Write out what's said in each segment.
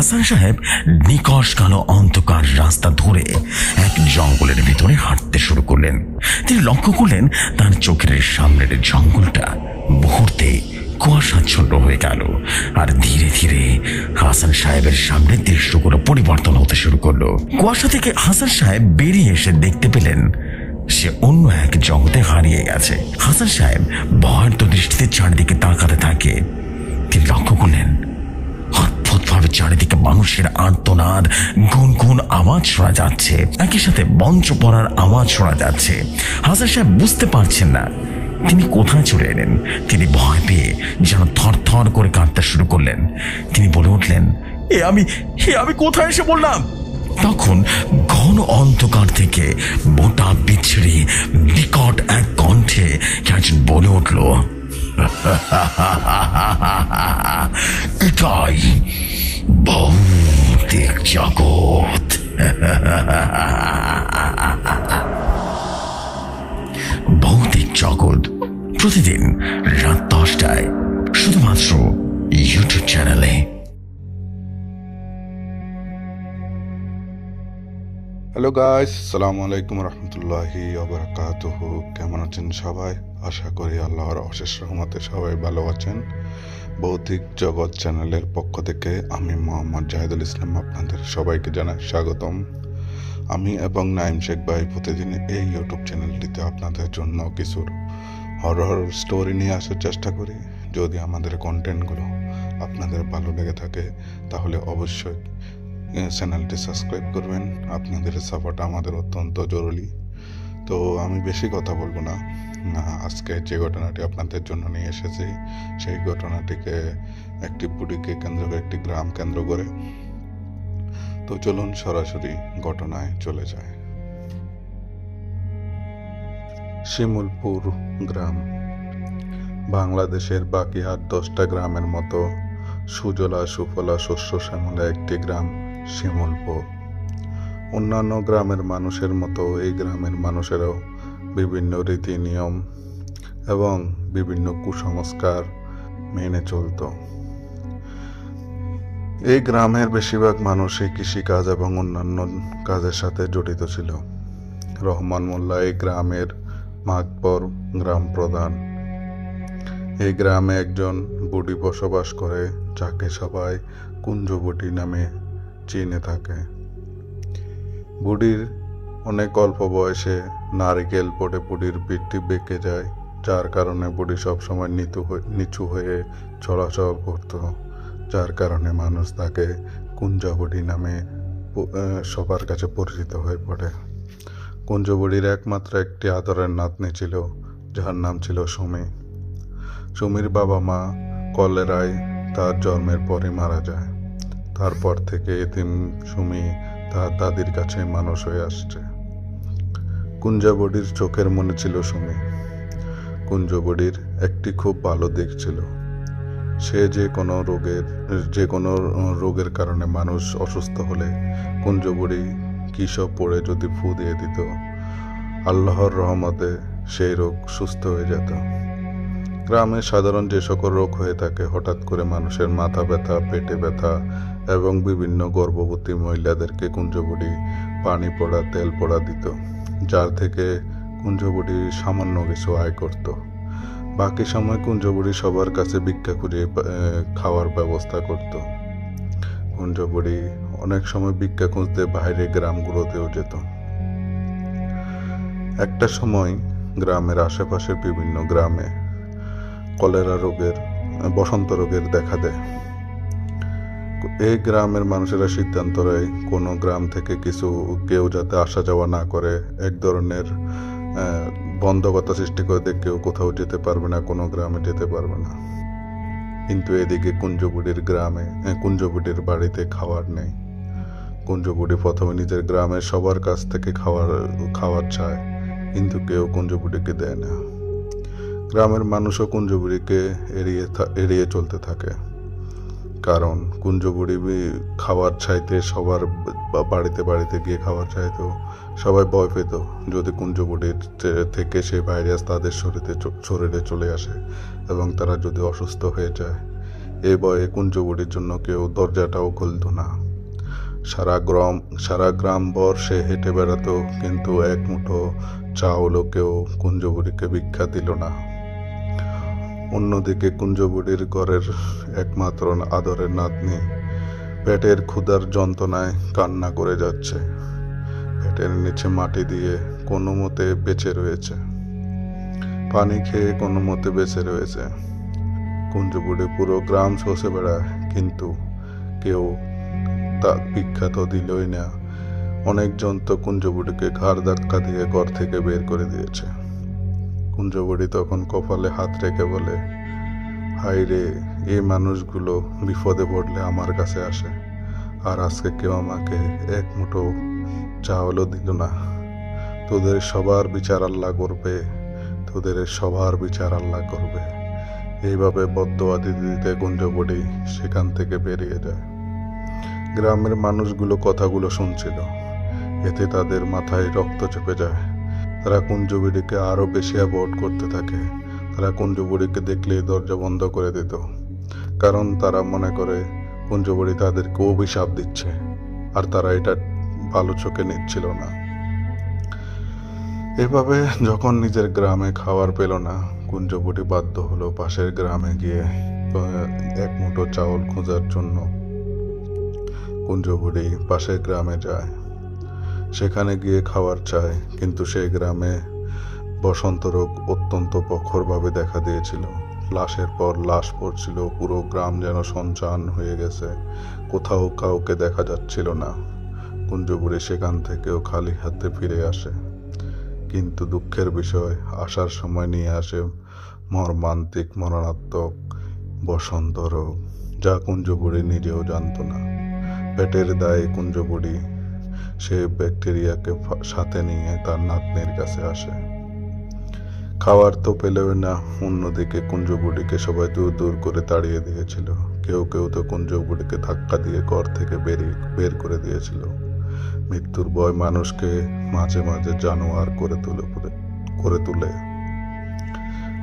হাসান সাহেব নিকশ কালো অন্ধকার রাস্তা ধরে এক জঙ্গলের ভিতরে হাঁটতে শুরু করলেন। তিনি লক্ষ্য করলেন তার চোখের সামনের জঙ্গলটা মুহূর্তে কুয়াশাচ্ছন্ন হয়ে গেল, আর ধীরে ধীরে হাসান সাহেবের সামনে দৃশ্যগুলো পরিবর্তন হতে শুরু করলো। কুয়াশা থেকে হাসান সাহেব বেরিয়ে এসে দেখতে পেলেন সে অন্য এক জগতে হারিয়ে গেছে। হাসান সাহেব ভয়ার্ত দৃষ্টিতে চারিদিকে তাকাতে থাকে। তিনি লক্ষ্য করলেন অদ্ভুতভাবে চারিদিকে মানুষের আর্তনাদ, গুনগুন আওয়াজ শোনা যাচ্ছে, একই সাথে মঞ্চ পড়ার আওয়াজ শোনা যাচ্ছে। হাসান সাহেব বুঝতে পারছেন না তিনি কোথায় চলে এলেন। তিনি ভয় পেয়ে যেন থরথর করে কাঁদতে শুরু করলেন। তিনি বলে উঠলেন, এ আমি কোথায় এসে বললাম? তখন ঘন অন্ধকার থেকে মোটা বিচ্ছিরি বিকট এক কণ্ঠে একজন বলে উঠল, এটাই ভৌতিক জগৎ। ভৌতিক জগৎ প্রতিদিন রাত 10টায় শুধুমাত্র ইউটিউব চ্যানেলে। হ্যালো গাইস, আসসালামু আলাইকুম রহমতুল্লাহি ওয়া বারাকাতুহু। কেমন আছেন সবাই? আশা করি আল্লাহর অশেষ রহমতে সবাই ভালো আছেন। ভৌতিক জগৎ চ্যানেলের পক্ষ থেকে আমি মোহাম্মদ জাহিদুল ইসলাম আপনাদের সবাইকে জানাই স্বাগতম। আমি এবং নাইম শেখ ভাই প্রতিদিন এই ইউটিউব চ্যানেলটিতে আপনাদের জন্য কিছু হরর স্টোরি নিয়ে আসার চেষ্টা করি। যদি আমাদের কন্টেন্টগুলো আপনাদের ভালো লেগে থাকে তাহলে অবশ্যই চ্যানেলটি সাবস্ক্রাইব করবেন। আপনাদের সাপোর্ট আমাদের অত্যন্ত জরুরি। তো আমি বেশি কথা বলবো না। আজকে যে ঘটনাটি আপনাদের জন্য নিয়ে এসেছি সেই ঘটনাটিকে একটি বুড়িকে কেন্দ্র করে, একটি গ্রাম কেন্দ্র করে। তো চলুন সরাসরি ঘটনায় চলে যায়। শিমুলপুর গ্রাম বাংলাদেশের বাকি 8-10টা গ্রামের মতো সুজলা সুফলা শস্য শ্যামলা একটি গ্রাম শিমুলপুর। অন্যান্য গ্রামের মানুষের মতো এই গ্রামের মানুষেরাও বিভিন্ন রীতি নিয়ম এবং বিভিন্ন কুসংস্কার মেনে চলত। এই গ্রামের বেশিরভাগ মানুষই কৃষিকাজ এবং অন্যান্য কাজের সাথে জড়িত ছিল। রহমান মোল্লা এই গ্রামের মাতবর গ্রাম প্রধান। এই গ্রামে একজন বুড়ি বসবাস করে, যাকে সবাই কুঞ্জবটি নামে চিনে থাকে। বুড়ির অনেক অল্প বয়সে নারিকেল পড়ে বুড়ির পিঠটি বেঁকে যায়, যার কারণে বুড়ি সবসময় নিচু হয়ে চলাচল করত, যার কারণে মানুষ তাকে কুঞ্জবটি নামে সবার কাছে পরিচিত হয়ে পড়ে। কুঞ্জবটির একমাত্র একটি আদরের নাতনি ছিল, যার নাম ছিল সুমি। সুমির বাবা মা কলেরায় তার জন্মের পরে মারা যায়। তারপর থেকে এতিম সুমি তার দাদির কাছে মানুষ হয়ে আসছে। কুঞ্জবটির চোখের মনে ছিল সুমি। কুঞ্জবটির একটি খুব ভালো দিক ছিল, সে যে কোনো রোগের কারণে মানুষ অসুস্থ হলে কুঞ্জবটি কিসব পড়ে যদি ফু দিয়ে দিত, আল্লাহর রহমতে সেই রোগ সুস্থ হয়ে যেত। গ্রামে সাধারণ যে সকল রোগ হয়ে থাকে, হঠাৎ করে মানুষের মাথা ব্যথা, পেটে ব্যথা এবং বিভিন্ন গর্ভবতী মহিলাদেরকে কুঞ্জবটি পানি পড়া, তেল পড়া দিত, যার থেকে কুঞ্জবটি সামান্য কিছু আয় করত। বাকি সময় কুঞ্জবটি সবার কাছে ভিক্ষা খুঁজে খাওয়ার ব্যবস্থা করত। কুঞ্জবটি অনেক সময় ভিক্ষা খুঁজতে বাইরে গ্রামগুলোতেও যেত। একটা সময় গ্রামের আশেপাশের বিভিন্ন গ্রামে কলেরা রোগের, বসন্ত রোগের দেখা দেয়। এই গ্রামের মানুষেরা সিদ্ধান্ত নেয় কোনো গ্রাম থেকে কেউ যাতে আসা যাওয়া না করে, এক ধরনের বন্ধকতা সৃষ্টি করে দিয়ে কেউ কোথাও যেতে পারবে না, কোনো গ্রামে যেতে পারবে না। কিন্তু এদিকে কুঞ্জবটির বাড়িতে খাবার নেই। কুঞ্জবটি প্রথমে নিজের গ্রামের সবার কাছ থেকে খাবার চায়, কিন্তু কেউ কুঞ্জবটিকে দেয় না। গ্রামের মানুষও কুঞ্জবটিকে এড়িয়ে চলতে থাকে, কারণ কুঞ্জবটি খাবার চাইতে সবার বাড়িতে গিয়ে খাবার চাইতো। সবাই ভয় পেত যদি কুঞ্জবটির থেকে সেই ভাইরাস তাদের শরীরে চলে আসে এবং তারা যদি অসুস্থ হয়ে যায়। এ ভয়ে কুঞ্জবুড়ির জন্য কেউ দরজাটাও খুলত না। সারা গ্রাম ভর সে হেঁটে বেড়াতো, কিন্তু এক মুঠো চাউলও কেউ কুঞ্জবুড়িকে ভিক্ষা দিল না। অন্যদিকে কুঞ্জবুড়ির ঘরের একমাত্র আদরের নাতনি পেটের ক্ষুধার যন্ত্রণায় কান্না করে যাচ্ছে। পেটের নিচে মাটি দিয়ে কোনো মতে বেঁচে রয়েছে, পানি খেয়ে কোনো মতে বেঁচে রয়েছে। কুঞ্জবুড়ি পুরো গ্রাম শোষে বেড়ায়, কিন্তু কেউ তা ভিক্ষা তো দিলই না। অনেকজন তো কুঞ্জবুড়িকে ঘাড় ধাক্কা দিয়ে ঘর থেকে বের করে দিয়েছে। কুঞ্জবুড়ি তখন কপালে হাত রেখে বলে, হায় রে, এই মানুষগুলো বিপদে পড়লে আমার কাছে আসে, আর আজকে কেউ আমাকে এক মুঠো চাউলও দিল না। তোদের সবার বিচার আল্লাহ করবে, তোদের সবার বিচার আল্লাহ করবে। এইভাবে বদদোয়া দিতে দিতে কুঞ্জবুড়ি সেখান থেকে বেরিয়ে যায়। গ্রামের মানুষগুলো কথাগুলো শুনছিল, এতে তাদের মাথায় রক্ত চেপে যায়। তারা কুঞ্জবুড়িকে আরো বেশি অ্যাভয়েড করতে থাকে। তারা কুঞ্জবুড়িকে দেখলেই দরজা বন্ধ করে দিত, কারণ তারা মনে করে কুঞ্জবুড়ি তাদেরকে অভিশাপ দিচ্ছে, আর তারা এটা ভালো চোখে নিচ্ছিল না। এভাবে যখন নিজের গ্রামে খাবার পেল না, কুঞ্জবুড়ি বাধ্য হলো পাশের গ্রামে গিয়ে এক মুঠো চাউল খোঁজার জন্য। কুঞ্জবুড়ি পাশের গ্রামে যায়, সেখানে গিয়ে খাবার চায়, কিন্তু সেই গ্রামে বসন্ত রোগ অত্যন্ত প্রখরভাবে দেখা দিয়েছিল। লাশের পর লাশ পড়ছিল, পুরো গ্রাম যেন শুনশান হয়ে গেছে, কোথাও কাউকে দেখা যাচ্ছিল না। কুঞ্জবুড়ি সেখান থেকেও খালি হাতে ফিরে আসে, কিন্তু দুঃখের বিষয়, আসার সময় নিয়ে আসে মর্মান্তিক মরণাত্মক বসন্ত রোগ, যা কুঞ্জবুড়ি নিজেও জানত না। পেটের দায়ে কুঞ্জবুড়ি সে ব্যাকটেরিয়াকে সাথে নিয়ে তার নাতনির কাছে আসে। খাবার তো পেলেও না। অন্যদিকে কুঞ্জবুড়িকে সবাই দূর দূর করে তাড়িয়ে দিয়েছিল। কেউ কেউ তো কুঞ্জবুড়িকে ধাক্কা দিয়ে ঘর থেকে বের করে দিয়েছিল। মৃত্যুর ভয় মানুষকে মাঝে মাঝে জানোয়ার করে তুলে।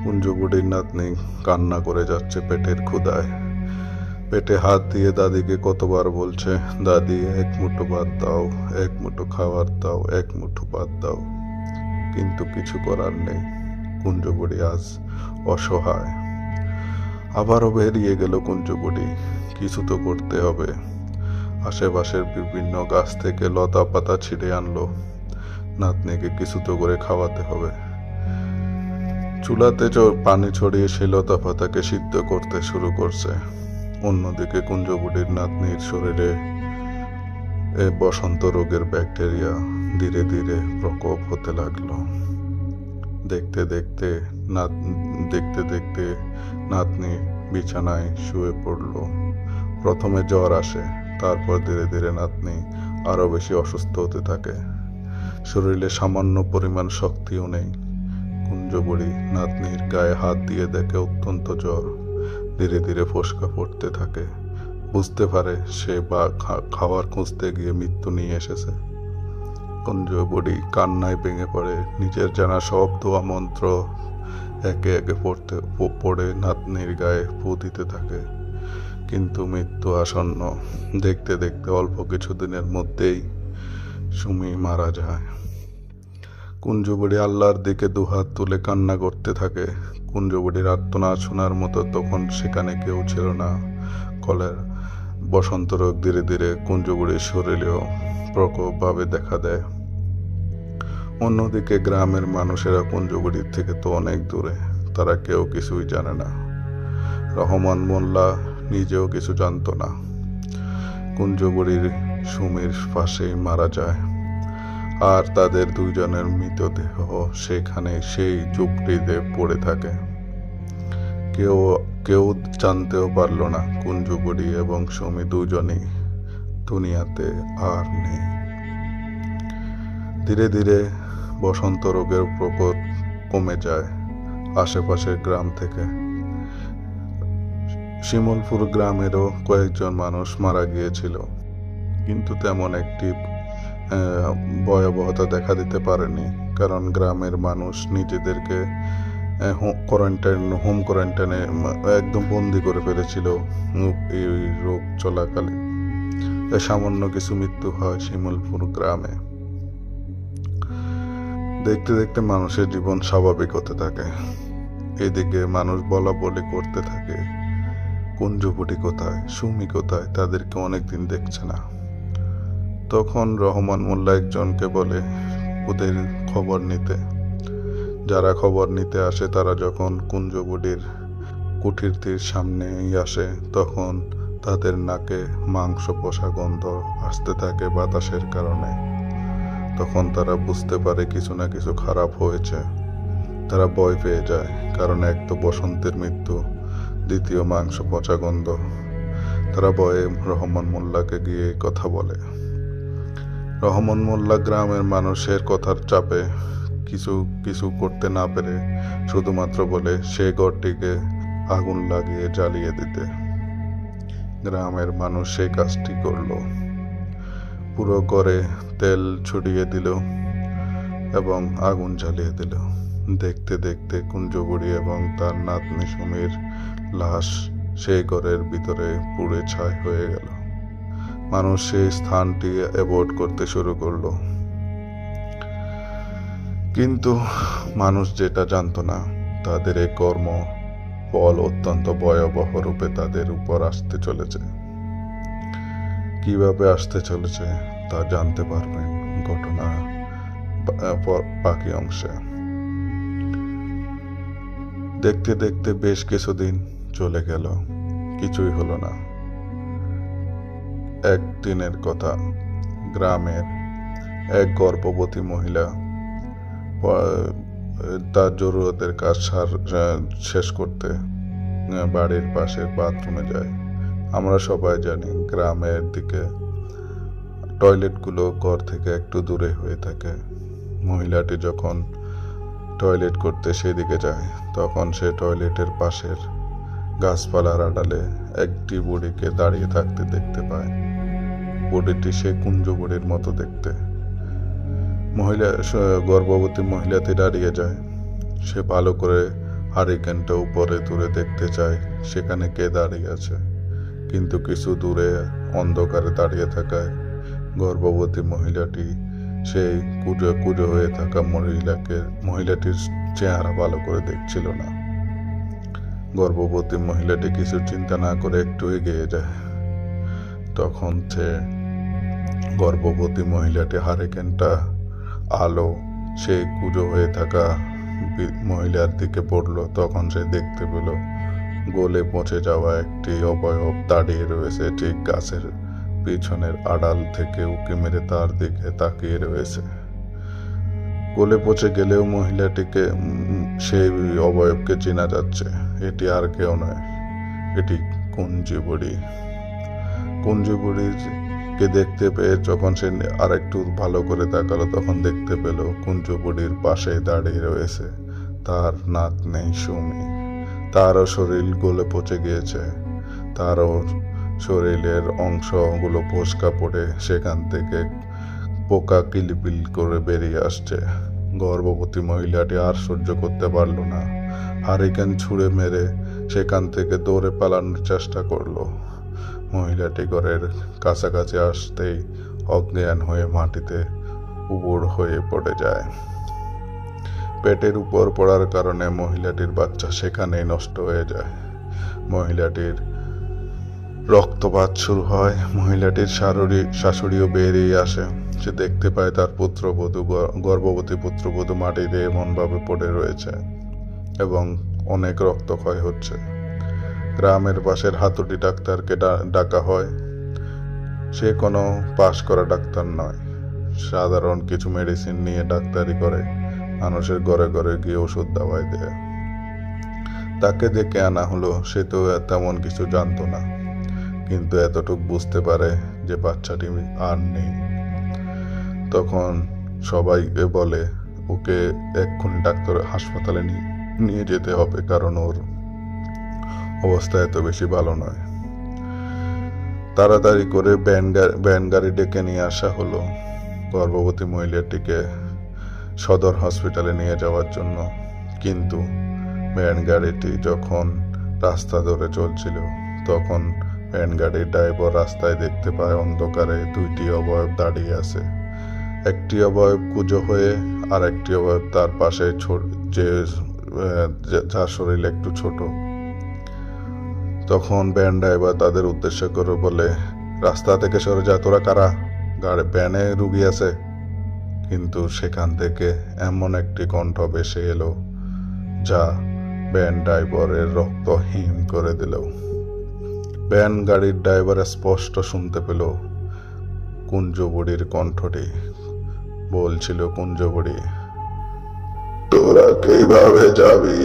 কুঞ্জবুড়ির নাতনি কান্না করে যাচ্ছে পেটের ক্ষুধায়। পেটে হাত দিয়ে দাদিকে কতবার বলছে, দাদি এক মুঠো ভাত দাও, এক মুঠো খাবার দাও, এক মুঠো ভাত দাও, কিন্তু কিছু করার নেই। কুঞ্জবুড়ি আজ অসহায়। আবারও বেরিয়ে গেল কুঞ্জবুড়ি, কিছু তো করতে হবে। আশেপাশের বিভিন্ন গাছ থেকে লতা পাতা ছিঁড়ে আনলো, নাতনিকে কিছু তো করে খাওয়াতে হবে। চুলাতে পানি ছড়িয়ে সে লতা পাতাকে সিদ্ধ করতে শুরু করছে। অন্যদিকে কুঞ্জবুড়ির নাতনির শরীরে বসন্ত রোগের ব্যাকটেরিয়া ধীরে ধীরে প্রকোপ হতে লাগলো। দেখতে দেখতে নাতনি বিছানায় শুয়ে পড়ল। প্রথমে জ্বর আসে, তারপর ধীরে ধীরে নাতনি আরো বেশি অসুস্থ হতে থাকে। শরীরে সামান্য পরিমাণ শক্তিও নেই। কুঞ্জবুড়ি নাতনির গায়ে হাত দিয়ে দেখে অত্যন্ত জ্বর। ধীরে ধীরে ফোসকা পড়তে থাকে। বুঝতে পারে সে খাবার খুঁজতে গিয়ে মৃত্যু নিয়ে এসেছে। কুঞ্জবুড়ি কান্নায় ভেঙে পড়ে। নিজের জানা সব দোয়া মন্ত্র একে একে পড়ে নাতনির গায়ে ফু দিতে থাকে, কিন্তু মৃত্যু আসন্ন। দেখতে দেখতে অল্প কিছুদিনের মধ্যেই সুমি মারা যায়। কুঞ্জবুড়ি আল্লাহর দিকে দুহাত তুলে কান্না করতে থাকে। কুঞ্জবুড়ির আর্তনাদ শোনার মতো তখন সেখানে কেউ ছিল না। বসন্ত রোগ ধীরে ধীরে কুঞ্জবুড়ির শরীরেও প্রকোপভাবে দেখা দেয়। অন্যদিকে গ্রামের মানুষেরা কুঞ্জবুড়ির থেকে তো অনেক দূরে, তারা কেউ কিছুই জানে না। রহমান মোল্লা নিজেও কিছু জানতো না। কুঞ্জবুড়ির সুমির পাশেই মারা যায়, আর তাদের দুইজনের মৃতদেহ সেখানে সেই ঝুপড়িতে পড়ে থাকে। কেউ জানতেও পারল না কুঞ্জবুড়ি এবং সুমি দুজনই দুনিয়াতে আর নেই। ধীরে ধীরে বসন্ত রোগের প্রকোপ কমে যায় আশেপাশের গ্রাম থেকে। শিমলপুর গ্রামেরও কয়েকজন মানুষ মারা গিয়েছিল, কিন্তু তেমন একটি ভয়াবহতা দেখা দিতে পারেনি, কারণ গ্রামের মানুষ নিজেদেরকে হোম কোয়ারেন্টাইনে একদম বন্দি করে ফেলেছিল এই রোগ চলাকালে। সামান্য কিছু মৃত্যু হয় শিমুলপুর গ্রামে। দেখতে দেখতে মানুষের জীবন স্বাভাবিক হতে থাকে। এদিকে মানুষ বলা বলি করতে থাকে, কুঞ্জবুটি কোথায়, সুমি কোথায়, তাদেরকে অনেকদিন দেখছে না। তখন রহমান মোল্লা একজনকে বলে ওদের খবর নিতে। যারা খবর নিতে আসে তারা যখন কুঞ্জবুটির কুঠিরটির সামনেই আসে, তখন তাদের নাকে মাংস পচা গন্ধ আসতে থাকে বাতাসের কারণে। তখন তারা বুঝতে পারে কিছু না কিছু খারাপ হয়েছে। তারা ভয় পেয়ে যায়, কারণ এক তো বসন্তের মৃত্যু, দ্বিতীয় মাংস পচা গন্ধ। তারা ভয়ে রহমান মোল্লাকে গিয়ে কথা বলে। রহমান মোল্লা গ্রামের মানুষের কথার চাপে কিছু করতে না পেরে শুধুমাত্র বলে সে ঘরটিকে আগুন লাগিয়ে জ্বালিয়ে দিতে। গ্রামের মানুষ সেই কাজটি করলো। পুরো ঘরে তেল ছড়িয়ে দিল এবং আগুন জ্বালিয়ে দিল। দেখতে দেখতে কুঞ্জবুড়ি এবং তার নাতনি সুমির লাশ সেই ঘরের ভিতরে পুড়ে ছাই হয়ে গেল। মানুষ সেই স্থানটি অ্যাভয়েড করতে শুরু করলো। কিন্তু মানুষ যেটা জানতো না, তাদের এই কর্ম ফল অত্যন্ত ভয়াবহ রূপে তাদের উপর আসতে চলেছে। কিভাবে আসতে চলেছে তা জানতে পারবেন ঘটনা বাকি অংশে। দেখতে দেখতে বেশ কিছুদিন চলে গেল, কিছুই হলো না। একদিনের কথা, গ্রামের এক গর্ভবতী মহিলা তার জরুরতের কাজ শেষ করতে বাড়ির পাশের বাথরুমে যায়। আমরা সবাই জানি গ্রামের দিকে টয়লেটগুলো ঘর থেকে একটু দূরে হয়ে থাকে। মহিলাটি যখন টয়লেট করতে সেদিকে যায়, তখন সে টয়লেটের পাশের গাছপালার আড়ালে একটি বুড়িকে দাঁড়িয়ে থাকতে দেখতে পায়। বুড়িটি সে কুঞ্জবুড়ির মতো দেখতে। গর্ভবতী মহিলাটি দাঁড়িয়ে যায়। সে ভালো করে হারিকেনটা উপরে তুলে দেখতে চায় সেখানে কে দাঁড়িয়ে আছে, কিন্তু কিছু দূরে অন্ধকারে দাঁড়িয়ে থাকায় গর্ভবতী মহিলাটি সেই কুঁজো হয়ে থাকা মহিলাটির চেহারা ভালো করে দেখছিল না। গর্ভবতী মহিলাটি কিছু চিন্তা না করে একটু এগিয়ে যায়। তখন সে গর্ভবতী মহিলাটি হারিকেনটা আলো সেই কুঁজো হয়ে থাকা মহিলার দিকে পড়লো। তখন সে দেখতে পেল গলে পচে যাওয়া একটি অবয়ব দাঁড়িয়ে রয়েছে ঠিক গাছের পিছনের আড়াল থেকে উঁকি মেরে তার দিকে তাকিয়ে রয়েছে। গলে পচে গেলেও মহিলাটিকে সেই অবয়বকে চেনা যাচ্ছে। এটি আর কেউ নয়, এটি কুঞ্জবুড়ি। কুঞ্জবুড়িকে দেখতে পেয়ে যখন সে আর একটু ভালো করে তাকালো, তখন দেখতে পেল কুঞ্জবুড়ির পাশে দাঁড়িয়ে রয়েছে তার নাতনি সুমি। তারও শরীর গলে পচে গিয়েছে, তারও শরীরের অংশগুলো ফোসকা পড়ে সেখান থেকে পোকা কিলবিল করে বেরিয়ে আসছে। গর্ভবতী মহিলাটি আর সহ্য করতে পারল না, হারিকেন ছুঁড়ে মেরে সেখান থেকে দৌড়ে পালানোর চেষ্টা করলো। মহিলাটি ঘরের কাছাকাছি আসতেই অজ্ঞান হয়ে মাটিতে উবুড় হয়ে পড়ে যায়। পেটের উপর পড়ার কারণে মহিলাটির বাচ্চা সেখানেই নষ্ট হয়ে যায়। মহিলাটির রক্তপাত শুরু হয়। মহিলাটির শাশুড়িও বেরিয়ে আসে। সে দেখতে পায় তার গর্ভবতী পুত্রবধূ মাটিতে এমনভাবে পড়ে রয়েছে এবং অনেক রক্তক্ষয় হচ্ছে। গ্রামের পাশের হাতুড়ি ডাক্তারকে ডাকা হয়। সে কোনো পাশ করা ডাক্তার নয়, সাধারণ কিছু মেডিসিন নিয়ে ডাক্তারি করে, মানুষের ঘরে ঘরে গিয়ে ওষুধ দাওয়াই দেয়। তাকে ডেকে আনা হলো। সে তো তেমন কিছু জানতো না, কিন্তু এতটুকু বুঝতে পারে যে বাচ্চাটি আর নেই। তখন সবাই বলে ওকে এক্ষুনি হাসপাতালে নিয়ে যেতে হবে, কারণ ওর অবস্থা এত বেশি ভালো নয়। তাড়াতাড়ি করে ভ্যান গাড়ি ডেকে নিয়ে আসা হলো গর্ভবতী মহিলাটিকে সদর হসপিটালে নিয়ে যাওয়ার জন্য। কিন্তু ভ্যান গাড়িটি যখন রাস্তা ধরে চলছিল তখন ভ্যান গাড়ির ড্রাইভার রাস্তায় দেখতে পায় অন্ধকারে দুইটি অবয়ব দাঁড়িয়ে আছে। একটি অবয়ব কুঁজো হয়ে আর একটি অবয়ব তার পাশে যার শরীর একটু ছোট। তখন ভ্যান ড্রাইভার তাদের উদ্দেশ্য করে বলে, রাস্তা থেকে সরে যা, তোরা কারা? ভ্যানে রুগী আছে। কিন্তু সেখান থেকে এমন একটি কণ্ঠ ভেসে এলো যা ভ্যান ড্রাইভারের রক্ত হিম করে দিল। ভ্যান গাড়ির ড্রাইভার স্পষ্ট শুনতে পেল কুঞ্জ বুড়ির কণ্ঠটি। বলছিল কুঞ্জ বুড়ি, তোরা কিভাবে যাবি?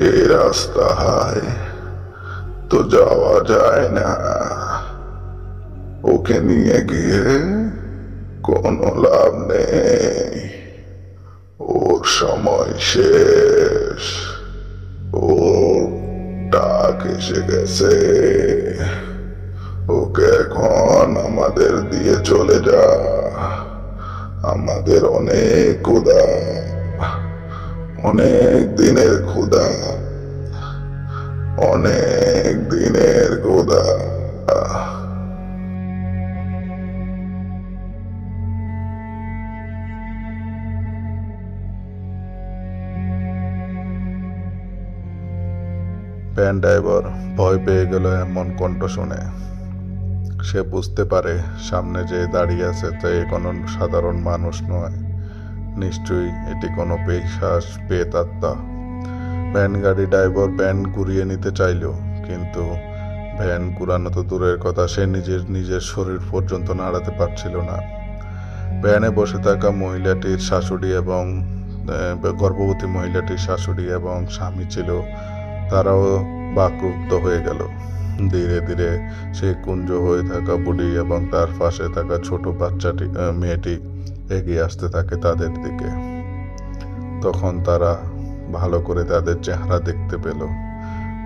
এই রাস্তায় তো যাওয়া যায় না, ওকে নিয়ে গিয়ে কোনো লাভ নেই, ওর সময় শেষ, ওর ডাক এসে গেছে, ওকে এখন আমাদের দিয়ে চলে যা, আমাদের অনেক ক্ষুধা, অনেক দিনের ক্ষুধা, অনেক দিনের ক্ষুধা। ভ্যান ড্রাইভার ভয় পেয়ে গেল এমন কণ্ঠ শুনে। সে বুঝতে পারে সামনে যে দাঁড়িয়ে আছে তা কোনো সাধারণ মানুষ নয়, নিশ্চয়ই এটি কোনো পেশাস পেতাত্মা। ভ্যান গাড়ি ড্রাইভার ভ্যান ঘুরিয়ে নিতে চাইল, কিন্তু ভ্যান ঘুরানো তো দূরের কথা, সে নিজের শরীর পর্যন্ত নাড়াতে পারছিল না। ভ্যানে বসে থাকা মহিলাটির শাশুড়ি এবং গর্ভবতী মহিলাটির শাশুড়ি এবং স্বামী ছিল, তারাও বাকরুদ্ধ হয়ে গেল। ধীরে ধীরে সে কুঞ্জ হয়ে থাকা বুড়ি এবং তার পাশে থাকা ছোট মেয়েটি এগিয়ে আসতে থাকে তাদের দিকে। তখন তারা ভালো করে তাদের চেহারা দেখতে পেল।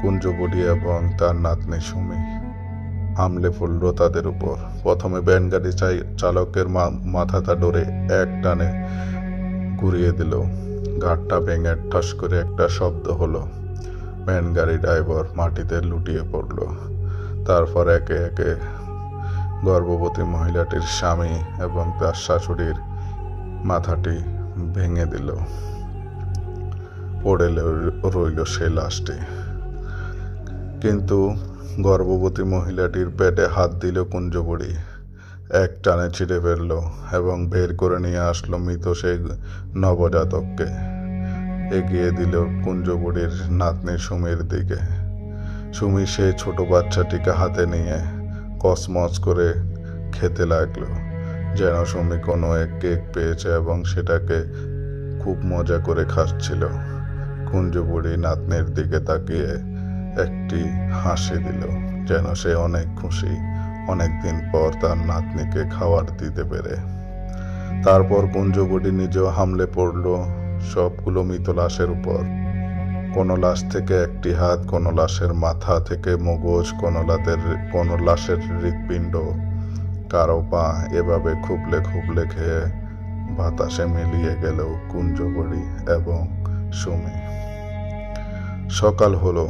কুঞ্জ বুড়ি এবং তার নাতনি সুমি হামলে পড়ল তাদের উপর। প্রথমে ভ্যান গাড়ি চালকের মাথাটা ধরে এক টানে ঘুরিয়ে দিল। ঘাটটা ভেঙে ঠাস করে একটা শব্দ হলো। ভ্যান গাড়ি ড্রাইভার মাটিতে লুটিয়ে পড়ল। তারপর একে একে গর্ভবতী মহিলাটির স্বামী এবং তার শাশুড়ির মাথাটি ভেঙে দিল। পড়ে রইল সেই লাশটি। কিন্তু গর্ভবতী মহিলাটির পেটে হাত দিল কুঞ্জ বুড়ি। এক টানে ছিঁড়ে ফেলল এবং বের করে নিয়ে আসলো মৃত সেই নবজাতককে। এগিয়ে দিল কুঞ্জ বুড়ির নাতনি সুমির দিকে। সুমি সেই ছোট বাচ্চাটিকে হাতে নিয়ে কসমস করে খেতে লাগলো, যেন সুমি কোনো এক কেক পেয়েছে এবং সেটাকে খুব মজা করে খাচ্ছিল। কুঞ্জ বুড়ি নাতনির দিকে তাকিয়ে একটি হাসি দিল, যেন সে অনেক খুশি অনেকদিন পর তার নাতনিকে খাবার দিতে পেরে। তারপর কুঞ্জ বুড়ি নিজেও হামলে পড়ল সবগুলো মৃত লাশের উপর। কোনো লাশ থেকে একটি হাত, কোনো লাশের মাথা থেকে মগজ, কোনো লাশের হৃৎপিণ্ড, কারো পা, এভাবে খুবলে খুবলে খেয়ে বাতাসে মিলিয়ে গেল কুঞ্জ বুড়ি এবং সুমি। সকাল হলো।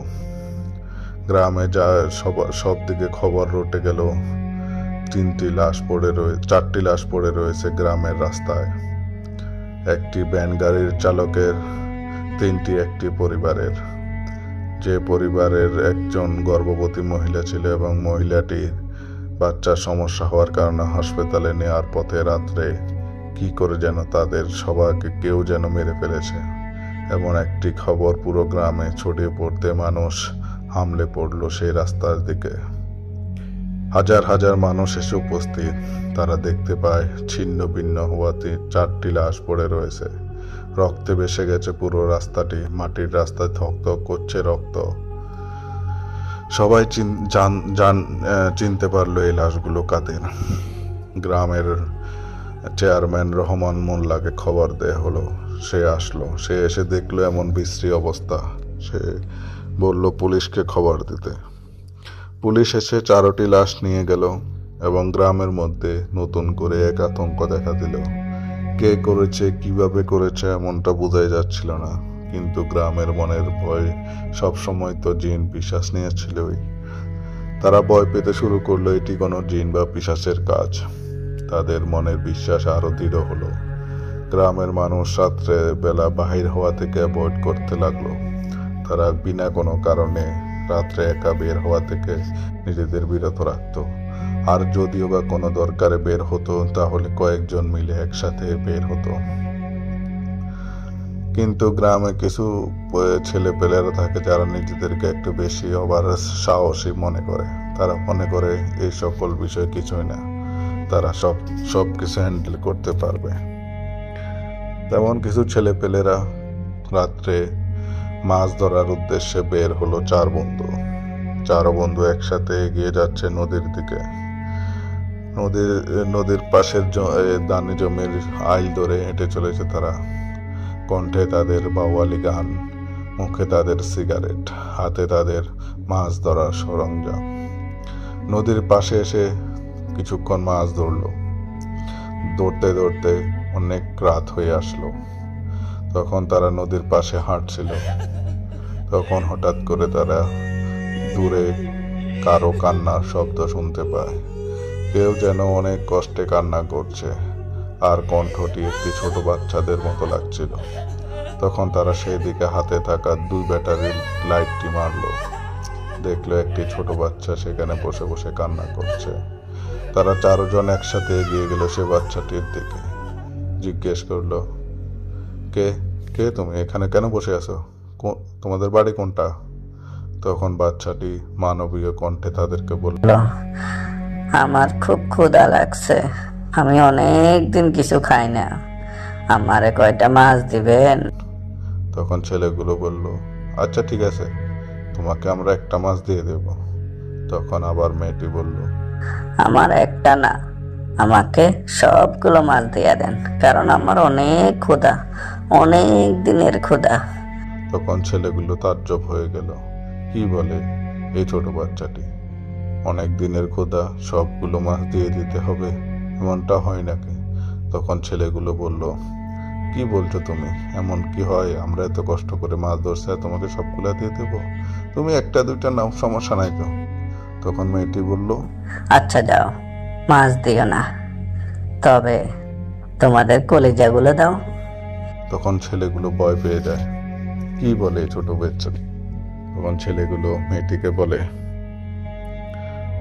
গ্রামে সব দিকে খবর রটে গেল চারটি লাশ পড়ে রয়েছে গ্রামের রাস্তায়। একটি ভ্যান গাড়ির চালকের, তিনটি একটি পরিবারের। যে পরিবারের একজন গর্ভবতী মহিলা ছিল এবং মহিলাটির বাচ্চার সমস্যা হওয়ার কারণে হাসপাতালে নেওয়ার পথে রাত্রে কি করে যেন তাদের সবাইকে কেউ যেন মেরে ফেলেছে। এমন একটি খবর পুরো গ্রামে ছড়িয়ে পড়তে মানুষ হামলে পড়ল সেই রাস্তার দিকে। হাজার হাজার মানুষ এসে উপস্থিত। তারা দেখতে পায় ছিন্ন ভিন্ন হওয়াতে চারটি লাশ পড়ে রয়েছে। রক্তে ভেসে গেছে পুরো রাস্তাটি। মাটির রাস্তায় থকথক করছে রক্ত। সবাই চিনতে পারলো এই লাশগুলো কাদের। গ্রামের চেয়ারম্যান রহমান মোল্লাকে খবর দেয়া হলো। সে আসলো। সে এসে দেখলো এমন বিশ্রী অবস্থা। সে বলল পুলিশকে খবর দিতে। পুলিশ এসে 4টি লাশ নিয়ে গেল এবং গ্রামের মধ্যে নতুন করে এক আতঙ্ক দেখা দিল। কে করেছে, কিভাবে করেছে এমনটা বোঝাই যাচ্ছিল না, কিন্তু গ্রামের মনের ভয় সবসময় তো জিন পিশাচ নিয়েছিলই। তারা ভয় পেতে শুরু করলো এটি কোনো জিন বা পিশাচের কাজ। তাদের মনের বিশ্বাস আরো দৃঢ় হলো। গ্রামের মানুষ রাত্রে বেলা বাহির হওয়া থেকে অ্যাভয়েড করতে লাগলো। তারা বিনা কোনো কারণে রাত্রে একা বের হওয়া থেকে নিজেদের বিরত রাখত। আর যদিও বা কোনো দরকারে বের হতো তাহলে কয়েকজন মিলে একসাথে বের হতো। কিন্তু গ্রামে কিছু ছেলেপেলেরা থাকে যারা নিজেদেরকে একটু বেশি ওভার সাহসী মনে করে। তারা মনে করে এই সকল বিষয় কিছুই না, তারা সব কিছু হ্যান্ডেল করতে পারবে। তেমন কিছু ছেলেপেলেরা রাত্রে মাছ ধরার উদ্দেশ্যে বের হলো। চার বন্ধু একসাথে এগিয়ে যাচ্ছে নদীর দিকে। নদীর পাশের দানি জমির আইল ধরে হেঁটে চলেছে তারা। কণ্ঠে তাদের বাওয়ালি গান, মুখে তাদের সিগারেট, হাতে তাদের মাছ ধরার সরঞ্জাম। নদীর পাশে এসে কিছুক্ষণ মাছ ধরলো। দৌড়তে দৌড়তে অনেক রাত হয়ে আসলো। তখন তারা নদীর পাশে হাঁটছিল। তখন হঠাৎ করে তারা দূরে কারো কান্নার শব্দ শুনতে পায়। কেউ যেন অনেক কষ্টে কান্না করছে, আর কণ্ঠটি একটি ছোট বাচ্চাদের মতো লাগছিল। তখন তারা সেই দিকে হাতে থাকা 2 ব্যাটারির লাইটটি মারলো। দেখলো একটি ছোট বাচ্চা সেখানে বসে বসে কান্না করছে। তারা 4 জন একসাথে এগিয়ে গেল সে বাচ্চাটির দিকে। জিজ্ঞেস করলো, কে কে তুমি এখানে কেন বসে আছো? তোমাদের বাড়ি কোনটা? তখন বাচ্চাটি মানবীয় কণ্ঠে তাদেরকে বলল, আমার খুব ক্ষুধা লাগছে, আমি অনেক দিন কিছু খাই না, আমারে কয়টা মাছ দিবেন? তখন ছেলেগুলো বলল, আচ্ছা ঠিক আছে, তোমাকে আমরা একটা মাছ দিয়ে দেব। তখন আবার মেয়েটি বলল, আমার একটা না, আমাকে সবগুলো মাছ দিয়ে দেন, কারণ আমার অনেক ক্ষুধা, অনেক দিনের ক্ষুধা। তখন ছেলেগুলো তাজ্জব হয়ে গেল। কি বলে এই ছোট বাচ্চাটি? অনেক দিনের ক্ষুধা, সবগুলো মাছ দিয়ে দিতে হবে, এমনটা হয় নাকি? তখন ছেলেগুলো বলল, কি বলছো তুমি? এমন কি হয়? আমরা এত কষ্ট করে মাছ ধরছি আর তোমাকে সবগুলা দিয়ে দেবো? তুমি একটা দুইটা নাও, সমস্যা নাই তো। তখন মেয়েটি বলল, আচ্ছা যাও, মাছ দিও না, তবে তোমাদের কলিজাগুলো দাও। তখন ছেলেগুলো ভয় পেয়ে যায়। কি বলে ছোট বাচ্চা? তখন ছেলেগুলো মেয়েটিকে বলে,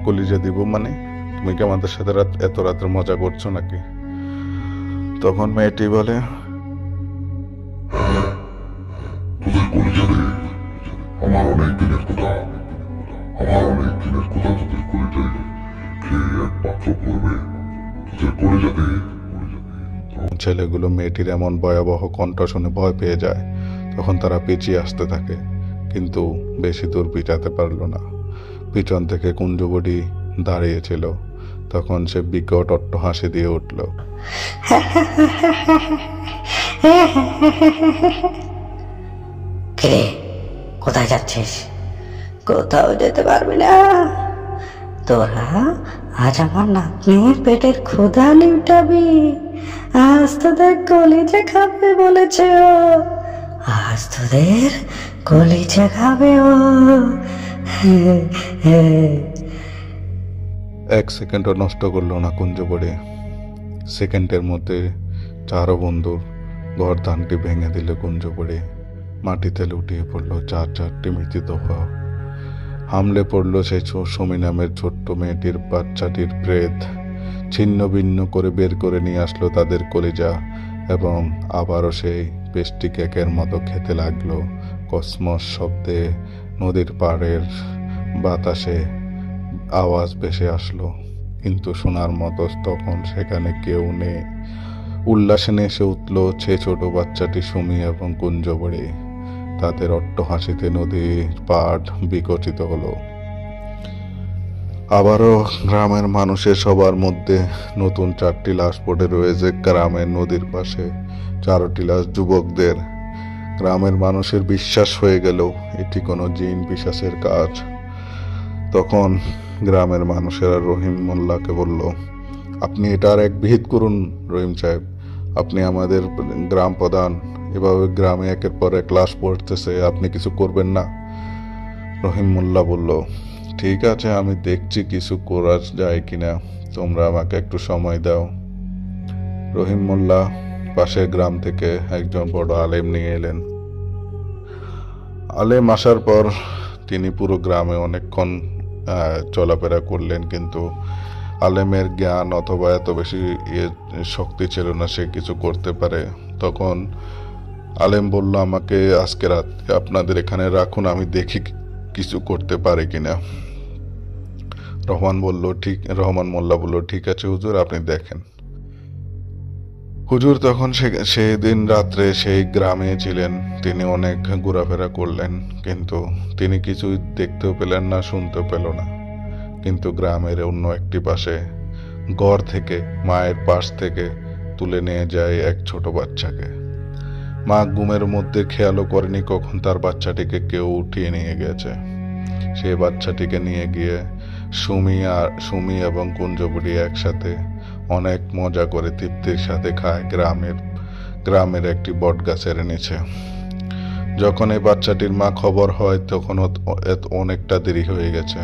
কলিজা দিব মানে? তুমি কি আমাদের সাথে এত রাতের মজা করছো নাকি? তখন মেয়েটি বলে, আমার অনেক দিনের ক্ষুধা, তোদের কলিজায় খেয়ে এক পাত্র পড়বে, তোদের কলিজাতে। ছেলেগুলো মেয়েটির এমন ভয়াবহ কণ্ঠ শুনে ভয় পেয়ে যায়। তখন তারা পিছিয়ে আসতে থাকে, কিন্তু বেশি দূর পিছাতে পারলো না। পিছন থেকে কুঞ্জবটি দাঁড়িয়েছিল। তখন সে বিকট অট্টহাসি দিয়ে উঠল। কে, কোথায় যাচ্ছিস? কোথাও যেতে পারবি না। তোরা আজ আমার নাতনির পেটের ক্ষুধা নিমটাবি। আজ তোদের কলিজা খাবে বলেছে ও, আজ তোদের কলিজা খাবে ও। 1 সেকেন্ডও নষ্ট করলো না কুঞ্জবটি। সেকেন্ডের মধ্যে 4 বন্ধুর গর্দানটি ভেঙে দিল কুঞ্জবটি। মাটিতে লুটিয়ে পড়লো 4টি মৃতদেহ। হামলে পড়লো সেই সুমি নামের ছোট্ট মেয়েটির বাচ্চাটির প্রেত। ছিন্ন ভিন্ন করে বের করে নিয়ে আসলো তাদের কলিজা, এবং আবারও সেই পেস্টি কেকের মতো খেতে লাগলো। কসমস শব্দে নদীর পাড়ের বাতাসে আওয়াজ ভেসে আসলো, কিন্তু শোনার মতো তখন সেখানে কেউ নেই। উল্লাসে নেসে উঠল সে ছোট বাচ্চাটি সুমি এবং কুঞ্জবটি। তাদের অট্টহাসিতে নদীর পাড় বিকচিত হলো। আবারও গ্রামের মানুষের সবার মধ্যে নতুন 4টি লাশ পড়ে রয়েছে গ্রামের নদীর পাশে। 4টি লাশ যুবকদের। গ্রামের মানুষের বিশ্বাস হয়ে গেল এটি কোনো জিন পিশাচের কাজ। তখন গ্রামের মানুষেরা রহিম মোল্লাকে বলল, আপনি এটার এক বিহিত করুন রহিম সাহেব, আপনি আমাদের গ্রাম প্রধান, এভাবে গ্রামে একের পর এক লাশ পড়তেছে, আপনি কিছু করবেন না? রহিম মোল্লা বলল, ঠিক আছে, আমি দেখছি কিছু করা যায় কিনা, তোমরা আমাকে একটু সময় দাও। রহিম মোল্লা পাশের গ্রাম থেকে একজন বড় আলেম নিয়ে এলেন। আলেম আসার পর তিনি পুরো গ্রামে অনেকক্ষণ চলাফেরা করলেন, কিন্তু আলেমের জ্ঞান অথবা এত বেশি শক্তি ছিল না সে কিছু করতে পারে। তখন আলেম বলল, আমাকে আজকে রাত আপনাদের এখানে রাখুন, আমি দেখি কিছু করতে পারে কিনা। রহমান মোল্লা বলল, ঠিক আছে হুজুর, আপনি দেখেন। হুজুর তখন সেই দিন রাত্রে সেই গ্রামে ছিলেন। তিনি অনেক ঘোরাফেরা করলেন, কিন্তু তিনি কিছুই দেখতেও পেলেন না, শুনতেও পেল না। কিন্তু গ্রামের অন্য একটি পাশে ঘর থেকে মায়ের পাশ থেকে তুলে নিয়ে যায় এক ছোট বাচ্চাকে। মা ঘুমের মধ্যে খেয়ালও করেনি কখন তার বাচ্চাটিকে কেউ উঠিয়ে নিয়ে গেছে। সেই বাচ্চাটিকে নিয়ে গিয়ে সুমি এবং কুঞ্জবুড়ি একসাথে অনেক মজা করে তৃপ্তির সাথে খায় গ্রামের একটি বট গাছের নিচে। যখন এই বাচ্চাটির মা খবর হয় তখন অনেকটা দেরি হয়ে গেছে।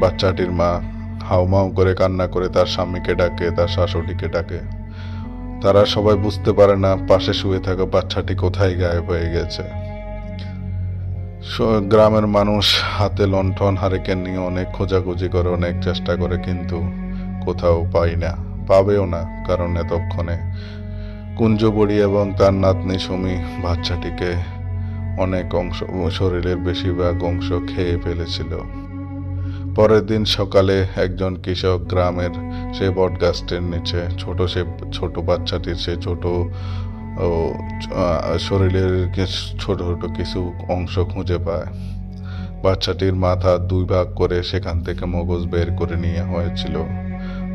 বাচ্চাটির মা হাউমাউ করে কান্না করে তার স্বামীকে ডাকে, তার শাশুড়িকে ডাকে। তারা সবাই বুঝতে পারে না পাশে শুয়ে থাকা বাচ্চাটি কোথায় গায়েব হয়ে গেছে। গ্রামের মানুষ হাতে লণ্ঠন হারিকেন নিয়ে অনেক খোঁজাখুঁজি করে, অনেক চেষ্টা করে, কিন্তু কোথাও পাবেও না, কারণ এতক্ষণে কুঞ্জবুড়ি এবং তার নাতনি সুমি বাচ্চাটিকে অনেক অংশ, শরীরের বেশিরভাগ অংশ খেয়ে ফেলেছিল। পরের দিন সকালে একজন কৃষক গ্রামের সেই বট গাছটির নিচে ছোট বাচ্চাটির সে ছোট শরীরের ছোট ছোট কিছু অংশ খুঁজে পায়। বাচ্চাটির মাথা 2 ভাগ করে সেখান থেকে মগজ বের করে নিয়ে হয়েছিল।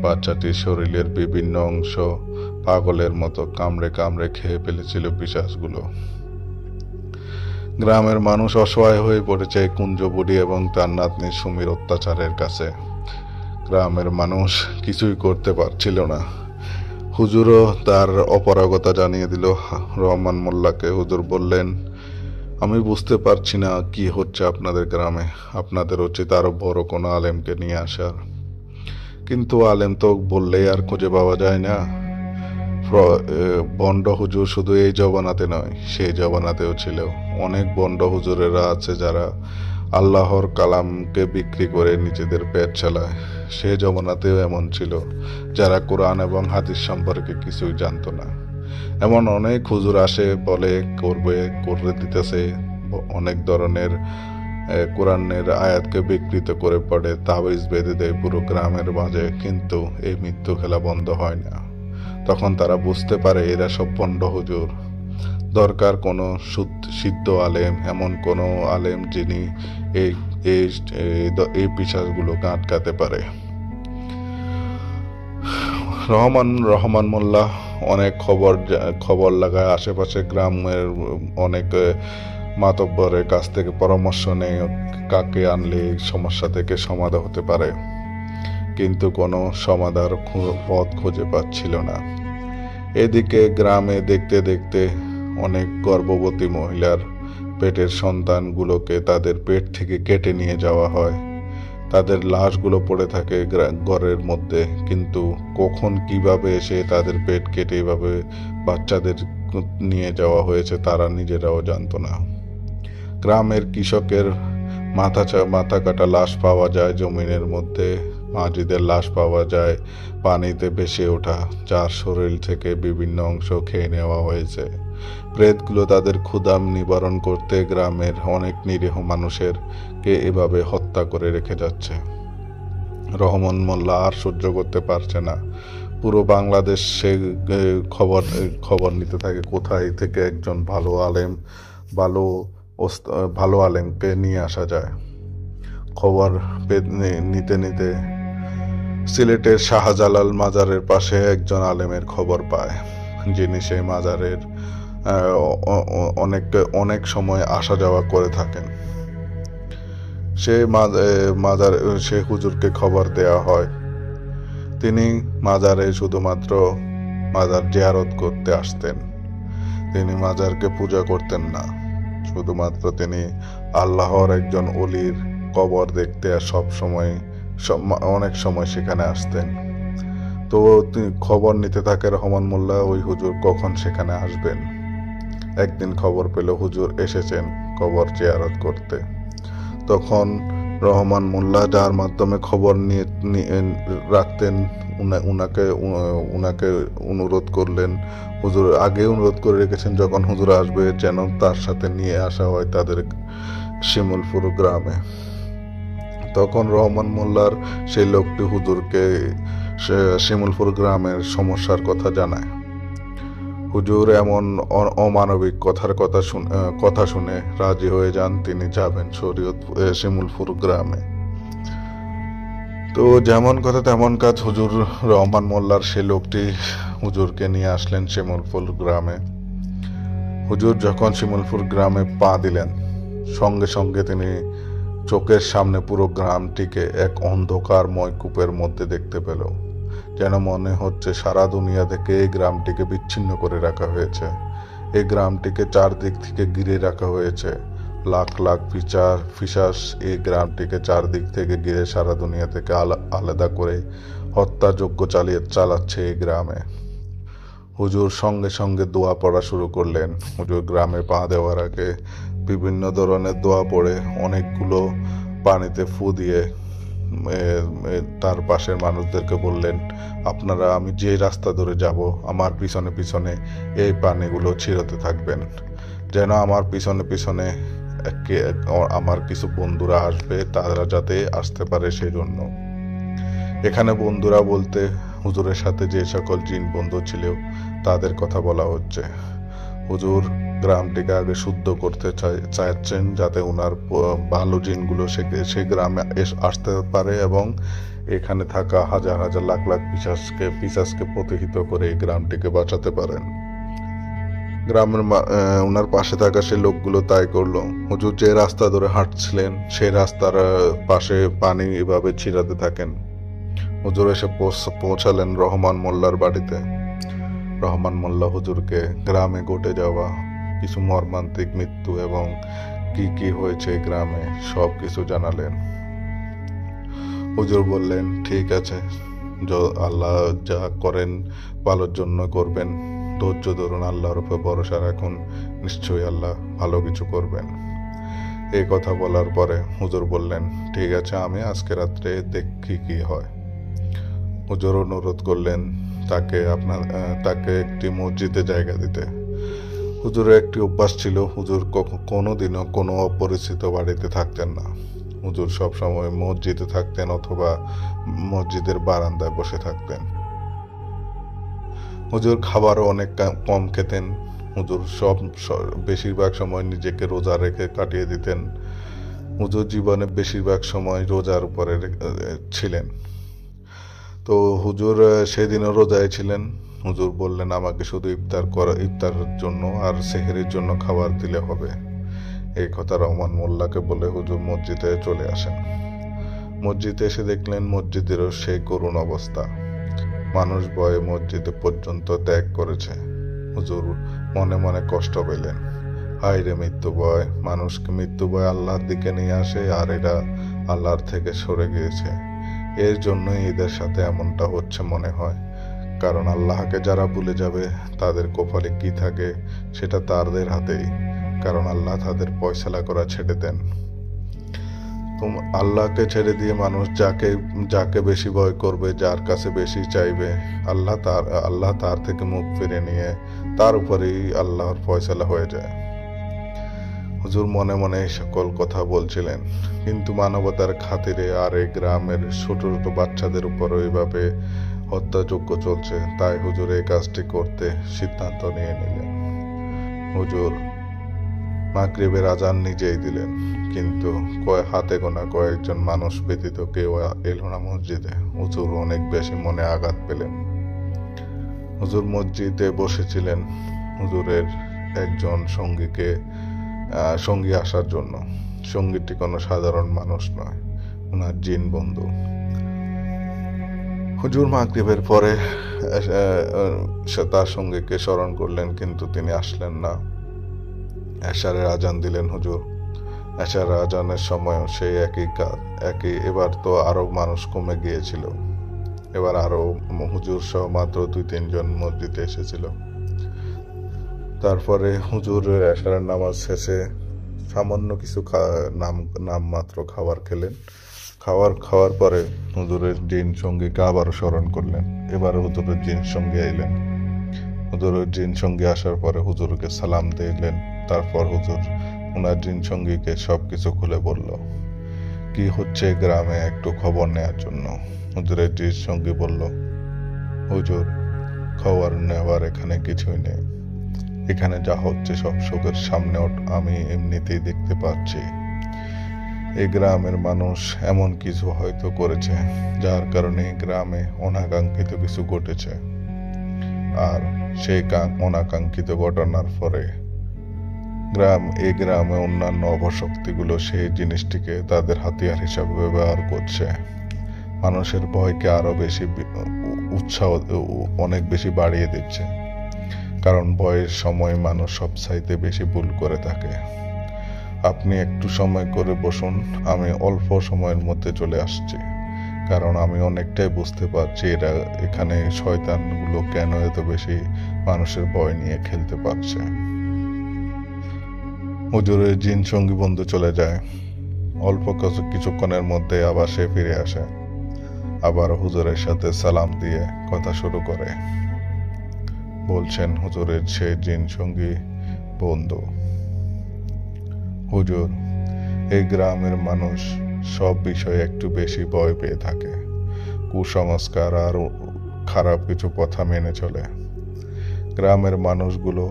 বাচ্চাটির শরীরের বিভিন্ন অংশ পাগলের মতো কামড়ে কামড়ে খেয়ে ফেলেছিল পিশাচগুলো। গ্রামের মানুষ অসহায় হয়ে পড়েছে কুঞ্জবুড়ি এবং তার নাতনি সুমির অত্যাচারের কাছে। গ্রামের মানুষ কিছুই করতে পারছিল না। হুজুরও তার অপারগতা জানিয়ে দিল রহমান মোল্লাকে। হুজুর বললেন, আমি বুঝতে পারছি না কি হচ্ছে আপনাদের গ্রামে, আপনাদের উচিত আরো বড় কোনো আলেমকে নিয়ে আসার। কিন্তু আলেম তো বললেই আর খুঁজে পাওয়া যায় না। বন্ড হুজুর শুধু এই জবানাতে নয়, সেই জবানাতেও ছিল। অনেক বন্ড হুজুরেরা আছে যারা আল্লাহর কালামকে বিক্রি করে নিজেদের পেট চালায়। সেই জমানাতেও এমন ছিল যারা কোরআন এবং হাদিস সম্পর্কে কিছুই জানতো না। এমন অনেক হুজুর আসে, বলে করে দিতেছে, অনেক ধরনের কোরআনের আয়াতকে বিকৃত করে পড়ে, তাবিজ বেঁধে দেয় পুরো গ্রামের মাঝে, কিন্তু এই মৃত্যু খেলা বন্ধ হয় না। তখন তারা বুঝতে পারে এরা সব বন্ড হুজুর। দরকার কোনো সিদ্ধ আলেম, এমন কোনো আলেম যিনি এই পিশাচগুলোকে আটকাতে পারে। রহমান মোল্লা অনেক খবর লাগায়, আশেপাশে গ্রামের অনেক মাতব্বরের কাছ থেকে পরামর্শ নেয় কাকে আনলে এই সমস্যা থেকে সমাধান হতে পারে, কিন্তু কোনো সমাধার পথ খুঁজে পাচ্ছিল না। এদিকে গ্রামে দেখতে দেখতে অনেক গর্ভবতী মহিলার পেটের সন্তানগুলোকে তাদের পেট থেকে কেটে নিয়ে যাওয়া হয়। তাদের লাশগুলো পড়ে থাকে ঘরের মধ্যে, কিন্তু কখন কিভাবে এসে তাদের পেট কেটে এভাবে বাচ্চাদের নিয়ে যাওয়া হয়েছে তারা নিজেরাও জানতো না। গ্রামের কৃষকের মাথা কাটা লাশ পাওয়া যায় জমিনের মধ্যে, মাঝিদের লাশ পাওয়া যায় পানিতে ভেসে ওঠা, যার শরীর থেকে বিভিন্ন অংশ খেয়ে নেওয়া হয়েছে। প্রেতগুলো তাদের ক্ষুধা নিবারণ করতে গ্রামের অনেক নিরীহ মানুষের কে এভাবে হত্যা করে রেখে যাচ্ছে। রহমান মোল্লা আর সহ্য করতে পারছে না। পুরো বাংলাদেশ সে খবর নিতে থাকে কোথায় থেকে একজন ভালো আলেমকে নিয়ে আসা যায়। খবর নিতে নিতে সিলেটের শাহজালাল মাজারের পাশে একজন আলেমের খবর পায়, যিনি সেই মাজারের অনেক সময় আসা যাওয়া করে থাকেন। সে হুজুরকে খবর দেয়া হয়। তিনি মাজারে শুধুমাত্র মাজার জিয়ারত করতে আসতেন। তিনি মাজারকে পূজা করতেন না, শুধুমাত্র তিনি আল্লাহর একজন অলির কবর দেখতে আর অনেক সময় সেখানে আসতেন। তো তিনি খবর নিতে থাকে রহমান মোল্লা ওই হুজুর কখন সেখানে আসবেন। একদিন খবর পেল হুজুর এসেছেন কবর জিয়ারত করতে। তখন রহমান মোল্লা, যার মাধ্যমে খবর নিয়ে রাখতেন, উনাকে অনুরোধ করলেন। হুজুর আগে অনুরোধ করে রেখেছেন যখন হুজুর আসবে যেন তার সাথে নিয়ে আসা হয় তাদের শিমুলপুর গ্রামে। তখন রহমান মোল্লার সেই লোকটি হুজুরকে শিমুলপুর গ্রামের সমস্যার কথা জানায়। হুজুর এমন অমানবিক কথা শুনে রাজি হয়ে যান, তিনি যাবেন শিমুলপুর গ্রামে। তো যেমন কথা তেমন কাজ, হুজুর রহমান মোল্লার সেই লোকটি হুজুরকে নিয়ে আসলেন শিমুলপুর গ্রামে। হুজুর যখন শিমুলপুর গ্রামে পা দিলেন, সঙ্গে সঙ্গে তিনি চোখের সামনে পুরো গ্রামটিকে এক অন্ধকারময় কূপের মধ্যে দেখতে পেল। যেন মনে হচ্ছে সারা দুনিয়া থেকে এই গ্রামটিকে বিচ্ছিন্ন করে রাখা হয়েছে। এই গ্রামটিকে চারদিক থেকে ঘিরে রাখা হয়েছে। লাখ লাখ পিশাচ এই গ্রামটিকে চারদিক থেকে ঘিরে সারা দুনিয়া থেকে আলাদা করে হত্যাযজ্ঞ চালাচ্ছে এই গ্রামে। হুজুর সঙ্গে সঙ্গে দোয়া পড়া শুরু করলেন। হুজুর গ্রামে পা দেওয়ার আগে বিভিন্ন ধরনের দোয়া পড়ে অনেকগুলো পানিতে ফু দিয়ে তার পাশের মানুষদেরকে বললেন, আপনারা আমি যে রাস্তা ধরে যাব আমার পিছনে পিছনে এই পানিগুলো ছিটাতে থাকবেন, যেন আমার পিছনে পিছনে আমার কিছু বন্ধুরা আসবে, তারা যাতে আসতে পারে সেই জন্য। এখানে বন্ধুরা বলতে হুজুরের সাথে যে সকল জিন বন্ধু ছিল তাদের কথা বলা হচ্ছে। হুজুর গ্রামটিকে আগে শুদ্ধ করতে চাইছেন যাতে ওনার ভালো জিনগুলো সেই গ্রামে আসতে পারে এবং এখানে থাকা হাজার হাজার লাখ লাখ পিশাচকে প্রতিহিত করে এই গ্রামটিকে বাঁচাতে পারেন। গ্রামের ওনার পাশে থাকা সেই লোকগুলো তাই করলো। হুজুর যে রাস্তা ধরে হাঁটছিলেন সেই রাস্তার পাশে পানি এভাবে ছিটাতে থাকেন। হুজুর এসে পৌঁছালেন রহমান মোল্লার বাড়িতে। রহমান মোল্লা হুজুরকে গ্রামে ঘটে যাওয়া কিছু মর্মান্তিক মৃত্যু এবং কি কি হয়েছে গ্রামে সব কিছু জানালেন। হুজুর বললেন, ঠিক আছে, আল্লাহ যা করেন ভালোর জন্য করবেন, ধৈর্য ধরুন, আল্লাহর উপর ভরসা রাখুন, নিশ্চয়ই আল্লাহ ভালো কিছু করবেন। এই কথা বলার পরে হুজুর বললেন, ঠিক আছে, আমি আজকে রাত্রে দেখি কি হয়। হুজুর অনুরোধ করলেন তাকে একটি মসজিদে জায়গা দিতে। হুজুরের একটি অভ্যাস ছিল, হুজুর কোনোদিনও কোনো অপরিচিত বাড়িতে থাকতেন না। হুজুর সবসময় মসজিদে থাকতেন অথবা মসজিদের বারান্দায় বসে থাকতেন। হুজুর খাবারও অনেক কম খেতেন। হুজুর বেশিরভাগ সময় নিজেকে রোজা রেখে কাটিয়ে দিতেন। হুজুর জীবনে বেশিরভাগ সময় রোজার উপরে ছিলেন। তো হুজুর সেদিনও রোজায় ছিলেন। হুজুর বললেন, আমাকে শুধু ইফতারের জন্য আর সেহরির জন্য খাবার দিলে হবে। এই কথা রহমান মোল্লাকে বলে হুজুর মসজিদে চলে আসেন। মসজিদে এসে দেখলেন মসজিদেরও সেই করুণ অবস্থা। মানুষ ভয়ে মসজিদে পর্যন্ত ত্যাগ করেছে। হুজুর মনে মনে কষ্ট পেলেন, হায় রে মৃত্যু ভয়, মানুষকে মৃত্যু ভয় আল্লাহর দিকে নিয়ে আসে আর এরা আল্লাহর থেকে সরে গিয়েছে। এর জন্যই এদের সাথে এমনটা হচ্ছে মনে হয়, কারণ আল্লাহকে যারা ভুলে যাবে তাদের কপালে কি থাকে সেটা তাদের হাতেই, কারণ আল্লাহ তাদের ফয়সালা করা ছেড়ে দেন। আল্লাহকে ছেড়ে দিয়ে মানুষ যাকে বেশি ভয় করবে, যার কাছে বেশি চাইবে, আল্লাহ তার থেকে মুখ ফিরে নিয়ে তার উপরেই আল্লাহর ফয়সালা হয়ে যায়। হুজুর মনে মনে এই সকল কথা বলছিলেন, কিন্তু মানবতার খাতিরে আর এই গ্রামের ছোট ছোট বাচ্চাদের উপরও এইভাবে হত্যাযজ্ঞ চলছে, তাই হুজুর এই কাজটি করতে সিদ্ধান্ত নিয়ে নিলেন। হুজুর মাগরিবের আজান নিজেই দিলেন, কিন্তু হাতে গোনা কয়েকজন মানুষ ব্যতীত কেউ এলো না মসজিদে। হুজুর অনেক বেশি মনে আঘাত পেলেন। হুজুর মসজিদে বসেছিলেন হুজুরের একজন সঙ্গী আসার জন্য। সঙ্গীটি কোনো সাধারণ মানুষ নয়, ওনার জিন বন্ধু। হুজুর মাগরিবের পরে সে তার সঙ্গীকে স্মরণ করলেন, কিন্তু তিনি আসলেন না। এশারের আজান দিলেন হুজুর। এশারের আজানের সময় সেই একই এবার তো আরো মানুষ কমে গিয়েছিল। এবার আরো হুজুর সহ মাত্র 2-3 জন মসজিদে এসেছিল। তারপরে হুজুর এশারের নামাজ শেষে সামান্য কিছু নাম মাত্র খাবার খেলেন। খাওয়ার পরে হুজুরের জিন সঙ্গীকে আবারও স্মরণ করলেন। এবার হুজুরের জিন সঙ্গী এলেন। হুজুরের জিন সঙ্গী আসার পরে হুজুরকে সালাম দিলেন। তারপর হুজুর ওনার জিন সঙ্গীকে সবকিছু খুলে বলল, কি হচ্ছে গ্রামে একটু খবর নেওয়ার জন্য। হুজুরের জিন সঙ্গী বলল, হুজুর খবর নেওয়ার এখানে কিছুই নেই। এখানে যা হচ্ছে সব চোখের সামনে আমি এমনিতেই দেখতে পাচ্ছি। এই গ্রামের মানুষ এমন কিছু হয়তো করেছে যার কারণে গ্রামে অনাকাঙ্ক্ষিত কিছু ঘটেছে, আর সেই অনাকাঙ্ক্ষিত ঘটনার পরে এই গ্রামে অন্যান্য অপশক্তিগুলো সেই জিনিসটিকে তাদের হাতিয়ার হিসাবে ব্যবহার করছে। মানুষের ভয়কে আরো বেশি উৎসাহ অনেক বেশি বাড়িয়ে দিচ্ছে, কারণ ভয়ের সময় মানুষ সবচাইতে বেশি ভুল করে থাকে। আপনি একটু সময় করে বসুন, আমি অল্প সময়ের মধ্যে চলে আসছি, কারণ আমি অনেকটাই বুঝতে পারছি এখানে শয়তানগুলো কেন এত বেশি মানুষের ভয় নিয়ে খেলতে পারছে। হুজুরের জিন সঙ্গী বন্ধু চলে যায়। অল্প কিছুক্ষণের মধ্যে আবার সে ফিরে আসে। আবার হুজুরের সাথে সালাম দিয়ে কথা শুরু করে। বলছেন হুজুরের সে জিন সঙ্গী বন্ধু, হুজুর এই গ্রামের মানুষ সব বিষয়ে একটু বেশি ভয় পেয়ে থাকে। কুসংস্কার আর খারাপ কিছু কথা মেনে চলে। গ্রামের মানুষগুলো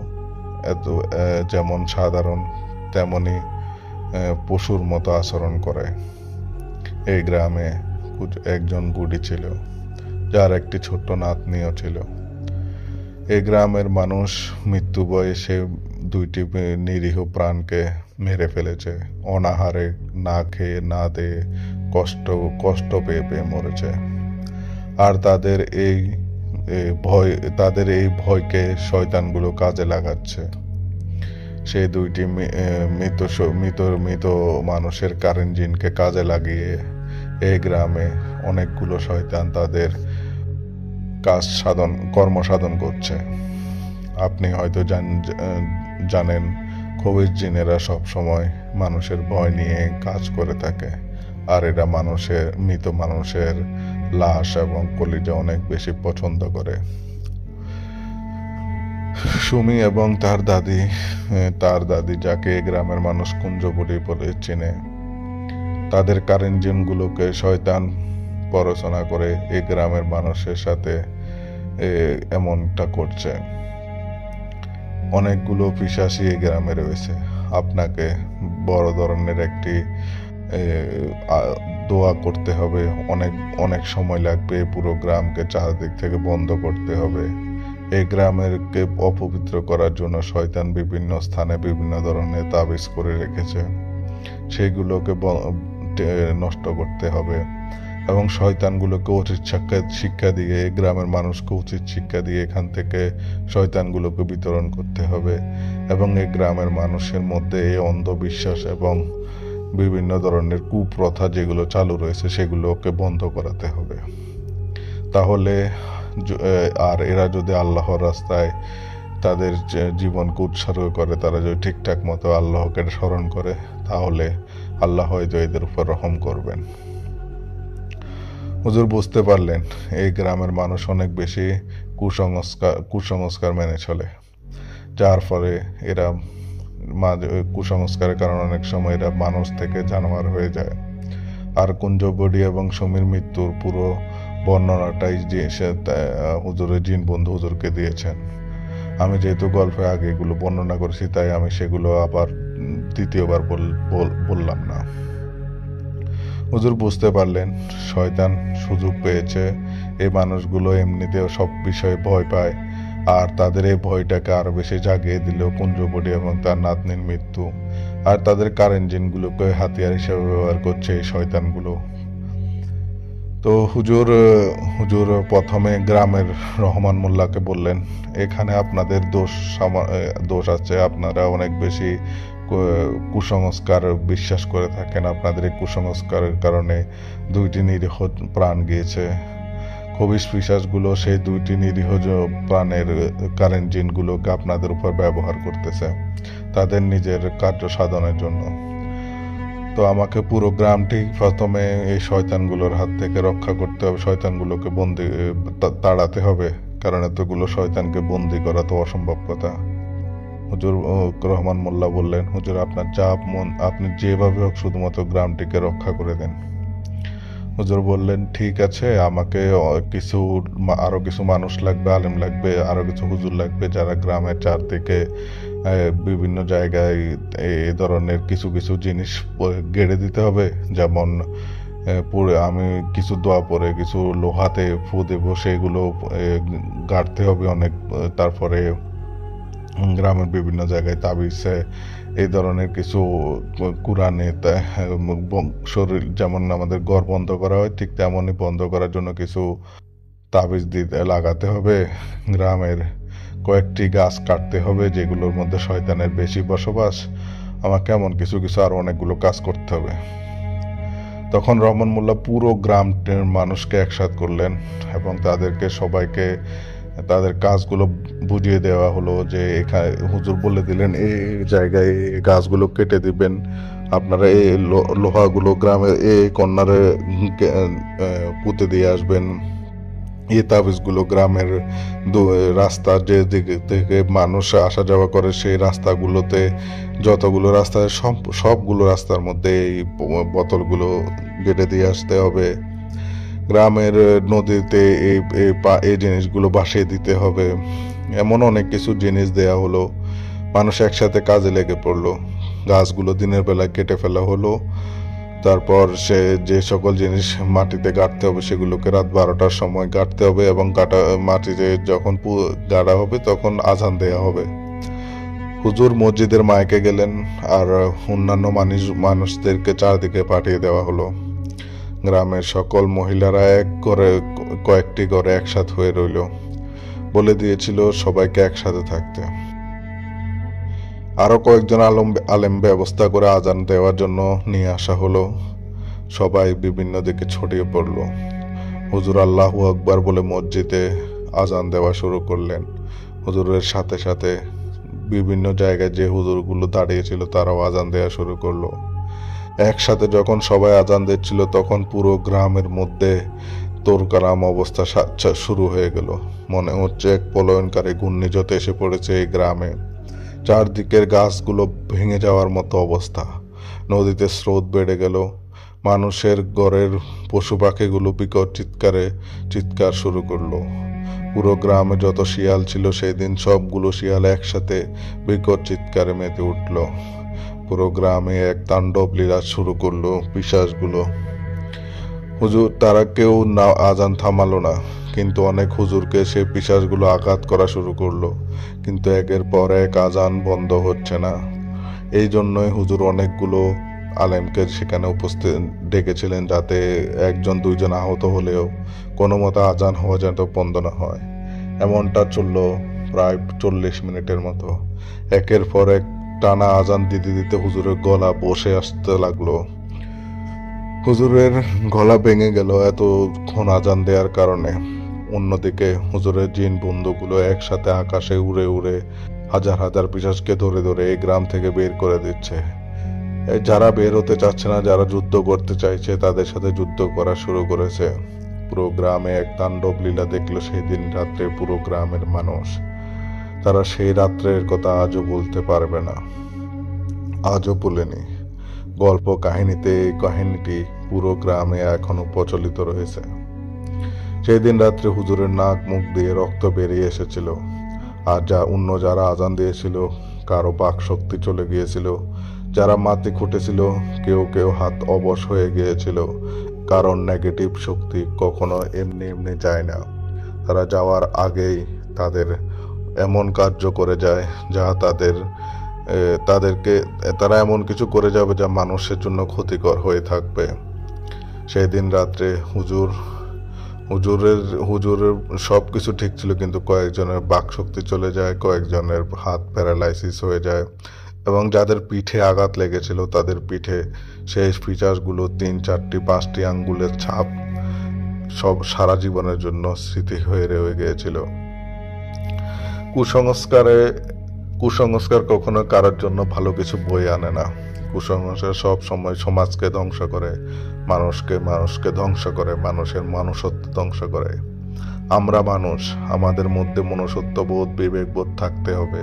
যেমন সাধারণ তেমনি পশুর মতো আচরণ করে। এই গ্রামে একজন বুড়ি ছিল, যার একটি ছোট্ট নাতনিও ছিল। এই গ্রামের মানুষ মৃত্যু বয়সে 2টি নিরীহ প্রাণকে মেরে ফেলেছে। অনাহারে, না খেয়ে না দিয়ে কষ্ট পেয়ে পেয়ে মরেছে। আর তাদের এই ভয়কে শয়তানগুলো কাজে লাগাচ্ছে। সেই 2টি মৃত মানুষের কারেন্ট জিনকে কাজে লাগিয়ে এই গ্রামে অনেকগুলো শয়তান তাদের কর্ম সাধন করছে। আপনি হয়তো জানেন খবির জিনেরা সবসময় মানুষের ভয় নিয়ে কাজ করে থাকে, আর এরা মৃত মানুষের লাশ এবং কলিজা অনেক বেশি পছন্দ করে। সুমি এবং তার দাদি যাকে গ্রামের মানুষ কুঞ্জবুড়ি বলে চেনে, তাদের কারেন্ট জিনগুলোকে শয়তান পড়াশোনা করে এই গ্রামের মানুষের সাথে এমনটা করছে। অনেকগুলো পিশাচী এই গ্রামে রয়েছে। আপনাকে বড় ধরনের একটি দোয়া করতে হবে। অনেক সময় লাগবে। পুরো গ্রামকে চারদিক থেকে বন্ধ করতে হবে। এই গ্রামেরকে অপবিত্র করার জন্য শয়তান বিভিন্ন স্থানে বিভিন্ন ধরনের তাবিজ করে রেখেছে। সেইগুলোকে নষ্ট করতে হবে এবং শয়তানগুলোকে উচিত শিক্ষা দিয়ে, গ্রামের মানুষকে উচিত শিক্ষা দিয়ে এখান থেকে শয়তানগুলোকে বিতরণ করতে হবে এবং এই গ্রামের মানুষের মধ্যে এই অন্ধবিশ্বাস এবং বিভিন্ন ধরনের কুপ্রথা যেগুলো চালু রয়েছে সেগুলোকে বন্ধ করাতে হবে। তাহলে আর এরা যদি আল্লাহর রাস্তায় তাদের জীবনকে উৎসর্গ করে, তারা যদি ঠিকঠাক মতো আল্লাহকে স্মরণ করে, তাহলে আল্লাহ হয়তো এদের উপর রহম করবেন। হুজুর বুঝতে পারলেন এই গ্রামের মানুষ অনেক বেশি কুসংস্কার মেনে চলে, যার ফলে এরা কুসংস্কারের কারণে অনেক সময় এরা মানুষ থেকে জানোয়ার হয়ে যায়। আর কুঞ্জবুড়ি এবং সমীর মৃত্যুর পুরো বর্ণনাটাই হুজুরের জিন বন্ধু হুজুরকে দিয়েছেন। আমি যেহেতু গল্পে আগে এগুলো বর্ণনা করেছি, তাই আমি সেগুলো আবার দ্বিতীয়বার বললাম না। হুজুর বুঝতে পারলেন শয়তান সুযোগ পেয়েছে। এই মানুষগুলো এমনিতেও সব বিষয়ে ভয় পায়, আর তাদের এই ভয়টাকে আরো বেশি জাগিয়ে দিল কুঞ্জবুড়ি এবং তার নাতনির মৃত্যু। আর তাদের কারেন্ট জিনগুলোকে হাতিয়ার হিসেবে ব্যবহার করছে এই শয়তানগুলো। তো হুজুর হুজুর প্রথমে গ্রামের রহমান মোল্লাকে বললেন, এখানে আপনাদের দোষ আছে, আপনারা অনেক বেশি কুসংস্কার বিশ্বাস করে থাকেন। আপনাদের এই কুসংস্কারের কারণে 2টি নিরীহ প্রাণ গিয়েছে। খবিশ পিশাচগুলো সেই 2টি নিরীহ প্রাণের কারেন্ট জিনগুলোকে আপনাদের উপর ব্যবহার করতেছে তাদের নিজের কার্য সাধনের জন্য। তো আমাকে পুরো গ্রামটি প্রথমে এই শয়তানগুলোর হাত থেকে রক্ষা করতে হবে, শয়তানগুলোকে তাড়াতে হবে, কারণ এতগুলো শয়তানকে বন্দি করা তো অসম্ভব কথা। হুজুর রহমান মোল্লা বললেন, হুজুর আপনার আপনি যেভাবে হোক শুধুমাত্র গ্রামটিকে রক্ষা করে দেন। হুজুর বললেন, ঠিক আছে, আমাকে আরো কিছু মানুষ লাগবে, আলেম লাগবে, আরো কিছু হুজুর লাগবে যারা গ্রামের চারদিকে বিভিন্ন জায়গায় এই ধরনের কিছু কিছু জিনিস গেড়ে দিতে হবে। যেমন আমি কিছু দোয়া পরে কিছু লোহাতে ফু দেবো, সেগুলো গাড়তে হবে অনেক। তারপরে গ্রামের বিভিন্ন জায়গায় তাবিজে এই ধরনের কিছু কোরআনে শরীর যেমন আমাদের ঘর বন্ধ করা হয় ঠিক তেমনই বন্ধ করার জন্য কিছু তাবিজ লাগাতে হবে। গ্রামের কয়েকটি গাছ কাটতে হবে যেগুলোর মধ্যে শয়তানের বেশি বসবাস। আমাকে এমন কিছু আরো অনেকগুলো কাজ করতে হবে। তখন রহমান মোল্লা পুরো গ্রামের মানুষকে একসাথ করলেন এবং তাদেরকে সবাইকে তাদের কাজগুলো বুঝিয়ে দেওয়া হলো যে এখানে হুজুর বলে দিলেন এই জায়গায় গাছগুলো কেটে দিবেন, আপনারা এই লোহাগুলো গ্রামের এই কর্নারে পুঁতে দিয়ে আসবেন, এই তাবিজগুলো গ্রামের রাস্তা যে দিকে থেকে মানুষ আসা যাওয়া করে সেই রাস্তাগুলোতে যতগুলো রাস্তা সবগুলো রাস্তার মধ্যে এই বোতলগুলো গেটে দিয়ে আসতে হবে। গ্রামের নদীতে এই জিনিসগুলো ভাসিয়ে দিতে হবে। এমন অনেক কিছু জিনিস দেয়া হলো। মানুষ একসাথে কাজে লেগে পড়লো। গাছগুলো দিনের বেলায় কেটে ফেলা হলো। তারপর যে সকল জিনিস মাটিতে গাড়তে হবে সেগুলোকে রাত 12টার সময় গাড়তে হবে এবং মাটিতে যখন গাড়া হবে তখন আজান দেয়া হবে। হুজুর মসজিদের মাইকে গেলেন আর অন্যান্য মানুষদেরকে চারদিকে পাঠিয়ে দেওয়া হলো। গ্রামের সকল মহিলারা কয়েকটি ঘরে একসাথ হয়ে রইল। বলে দিয়েছিল সবাইকে একসাথে থাকতে। আরো কয়েকজন আলেম ব্যবস্থা করে আজান দেওয়ার জন্য নিয়ে আসা হলো। সবাই বিভিন্ন দিকে ছড়িয়ে পড়ল। হুজুর আল্লাহু আকবার বলে মসজিদে আজান দেওয়া শুরু করলেন। হুজুরের সাথে সাথে বিভিন্ন জায়গায় যে হুজুরগুলো দাঁড়িয়েছিল তারাও আজান দেওয়া শুরু করলো। একসাথে যখন সবাই আজান দিচ্ছিল তখন পুরো গ্রামের মধ্যে তোরকারাম অবস্থা শুরু হয়ে গেল। মনে হচ্ছে এক পলায়নকারী ঘূর্ণিঝড় এসে পড়েছে এই গ্রামে। চারদিকের গাছগুলো ভেঙে যাওয়ার মতো অবস্থা। নদীতে স্রোত বেড়ে গেল। মানুষের ঘরের পশু পাখিগুলো বিকট চিৎকার শুরু করলো। পুরো গ্রামে যত শিয়াল ছিল সেই দিন সবগুলো শিয়াল একসাথে বিকট চিৎকারে মেতে উঠল। পুরো গ্রামে এক তাণ্ডব লীলা শুরু করলো পিশাচগুলো। হুজুর তারা কেউ না আজান থামালো না, কিন্তু অনেক হুজুরকে সেই পিশাচগুলো আঘাত করা শুরু করলো, কিন্তু একের পর এক আজান বন্ধ হচ্ছে না। এই জন্যই হুজুর অনেকগুলো আলেমকে সেখানে উপস্থিত ডেকেছিলেন যাতে 1-2 আহত হলেও কোনো মতো আজান হওয়া যেন বন্ধ না হয়। এমনটা চললো প্রায় 40 মিনিটের মতো। একের পর এক টানা আজান দিতে দিতে হুজুরের গলা বসে আসতে লাগলো। হুজুরের গলা ভেঙে গেল এতক্ষণ আজান দেওয়ার কারণে। অন্যদিকে হুজুরের জিন বন্ধুগুলো একসাথে আকাশে উড়ে উড়ে হাজার হাজার পিশাচকে ধরে ধরে এই গ্রাম থেকে বের করে দিচ্ছে। যারা বের হতে চাচ্ছে না, যারা যুদ্ধ করতে চাইছে তাদের সাথে যুদ্ধ করা শুরু করেছে। পুরো গ্রামে এক তাণ্ডব লীলা দেখলো সেই দিন রাত্রে পুরো গ্রামের মানুষ। তারা সেই রাত্রের কথা আজও বলতে পারবে না, আজও বলেনি। গল্প কাহিনীতে এই কাহিনীটি পুরো গ্রামে এখনো প্রচলিত রয়েছে। সেই দিন রাত্রে হুজুরের নাক মুখ দিয়ে রক্ত বেরিয়ে এসেছিল। আর যারা আজান দিয়েছিল কারো বাক শক্তি চলে গিয়েছিল, যারা মাটি খুঁটেছিল কেউ কেউ হাত অবশ হয়ে গিয়েছিল। কারণ নেগেটিভ শক্তি কখনো এমনি এমনি যায় না। তারা যাওয়ার আগেই তাদের এমন কার্য করে যায় যা তারা এমন কিছু করে যাবে যা মানুষের জন্য ক্ষতিকর হয়ে থাকবে। সেই দিন রাত্রে হুজুরের সব কিছু ঠিক ছিল, কিন্তু কয়েকজনের বাকশক্তি চলে যায়, কয়েকজনের হাত প্যারালাইসিস হয়ে যায়, এবং যাদের পিঠে আঘাত লেগেছিল তাদের পিঠে সেই ফিচার্সগুলো 3, 4, 5টি আঙ্গুলের ছাপ সব সারা জীবনের জন্য স্মৃতি হয়ে রয়ে গিয়েছিল। কুসংস্কার কখনো কারোর জন্য ভালো কিছু বয়ে আনে না। কুসংস্কার সব সময় সমাজকে ধ্বংস করে, মানুষকে ধ্বংস করে, মানুষের মনুষ্যত্ব ধ্বংস করে। আমরা মানুষ, আমাদের মধ্যে মনুষ্যত্ববোধ, বিবেকবোধ থাকতে হবে।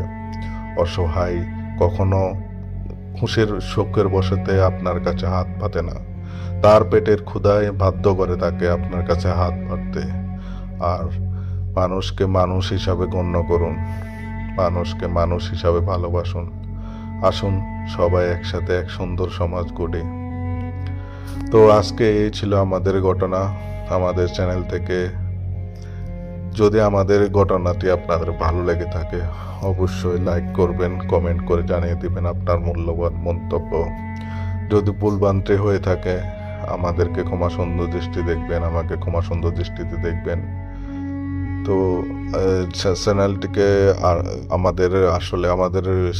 অসহায় কখনো খুশির শোকের বসেতে আপনার কাছে হাত পাতে না, তার পেটের ক্ষুধায় বাধ্য করে তাকে আপনার কাছে হাত পাততে। আর মানুষকে মানুষ হিসাবে গণ্য করুন, মানুষকে মানুষ হিসাবে ভালোবাসুন। আসুন সবাই একসাথে এক সুন্দর সমাজ গড়ি। তো আজকে এই ছিল আমাদের ঘটনা আমাদের চ্যানেল থেকে। যদি আমাদের ঘটনাটি আপনাদের ভালো লেগে থাকে অবশ্যই লাইক করবেন, কমেন্ট করে জানিয়ে দিবেন আপনার মূল্যবান মন্তব্য। যদি ভুলভ্রান্তি হয়ে থাকে আমাদেরকে ক্ষমা সুন্দর দৃষ্টি দেখবেন, আমাকে ক্ষমা সুন্দর দৃষ্টিতে দেখবেন। তো চ্যানেলটিকে আমাদের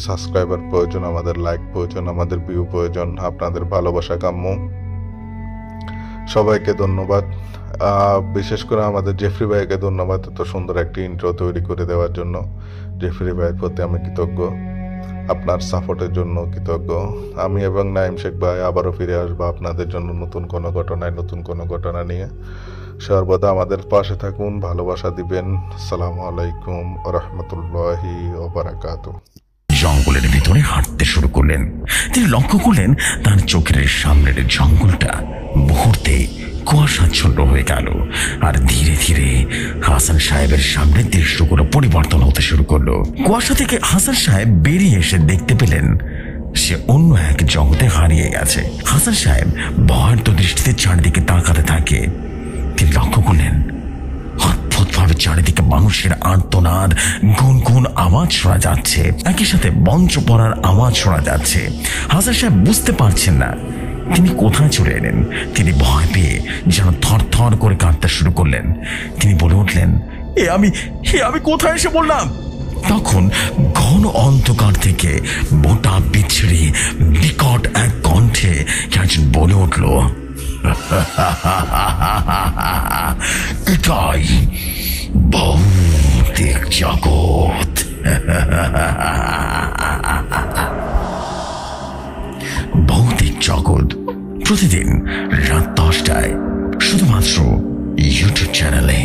সাবস্ক্রাইবার প্রয়োজন, আমাদের লাইক প্রয়োজন, আমাদের ভিউ প্রয়োজন, আপনাদের ভালোবাসা কাম্য। সবাইকে ধন্যবাদ, বিশেষ করে আমাদের জেফরি ভাইকে ধন্যবাদ এত সুন্দর একটি ইন্ট্রো তৈরি করে দেওয়ার জন্য। জেফরি ভাইয়ের প্রতি আমি কৃতজ্ঞ, আপনার সাপোর্টের জন্য কৃতজ্ঞ। আমি এবং নাইম শেখ ভাই আবারও ফিরে আসবো আপনাদের জন্য নতুন কোনো ঘটনা নিয়ে। সর্বদা আমাদের পাশে থাকুন, ভালোবাসা দিবেন। আসসালামু আলাইকুম ওয়া রাহমাতুল্লাহি ওয়া বারাকাতুহু। জঙ্গলের ভিতরে হাঁটতে শুরু করলেন। তিনি লক্ষ্য করলেন তার চোখের সামনের জঙ্গলটা মুহূর্তে কুয়াশাচ্ছন্ন হয়ে গেল, আর ধীরে ধীরে হাসান সাহেবের সামনে দৃশ্যগুলো পরিবর্তন হতে শুরু করলো। কুয়াশা থেকে হাসান সাহেব বেরিয়ে এসে দেখতে পেলেন সে অন্য এক জগতে হারিয়ে গেছে। হাসান সাহেব ভয়ার্ত দৃষ্টিতে চারিদিকে তাকাতে থাকে। তিনি লক্ষ্য করলেন অদ্ভুতভাবে চারিদিকে মানুষের আর্তনাদ, গুনগুন আওয়াজ শোনা যাচ্ছে, একই সাথে মঞ্চ পড়ার আওয়াজ শোনা যাচ্ছে। হাসান সাহেব বুঝতে পারছেন না তিনি কোথায় চলে এলেন। তিনি ভয় পেয়ে যেন থরথর করে কাঁদতে শুরু করলেন। তিনি বলে উঠলেন, এ আমি কোথায় এসে বললাম? তখন ঘন অন্ধকার থেকে মোটা বিচ্ছিরি বিকট এক কণ্ঠে একজন বলে উঠল, এটাই ভৌতিক জগৎ। ভৌতিক জগৎ প্রতিদিন রাত 10টায় শুধুমাত্র ইউটিউব চ্যানেলে।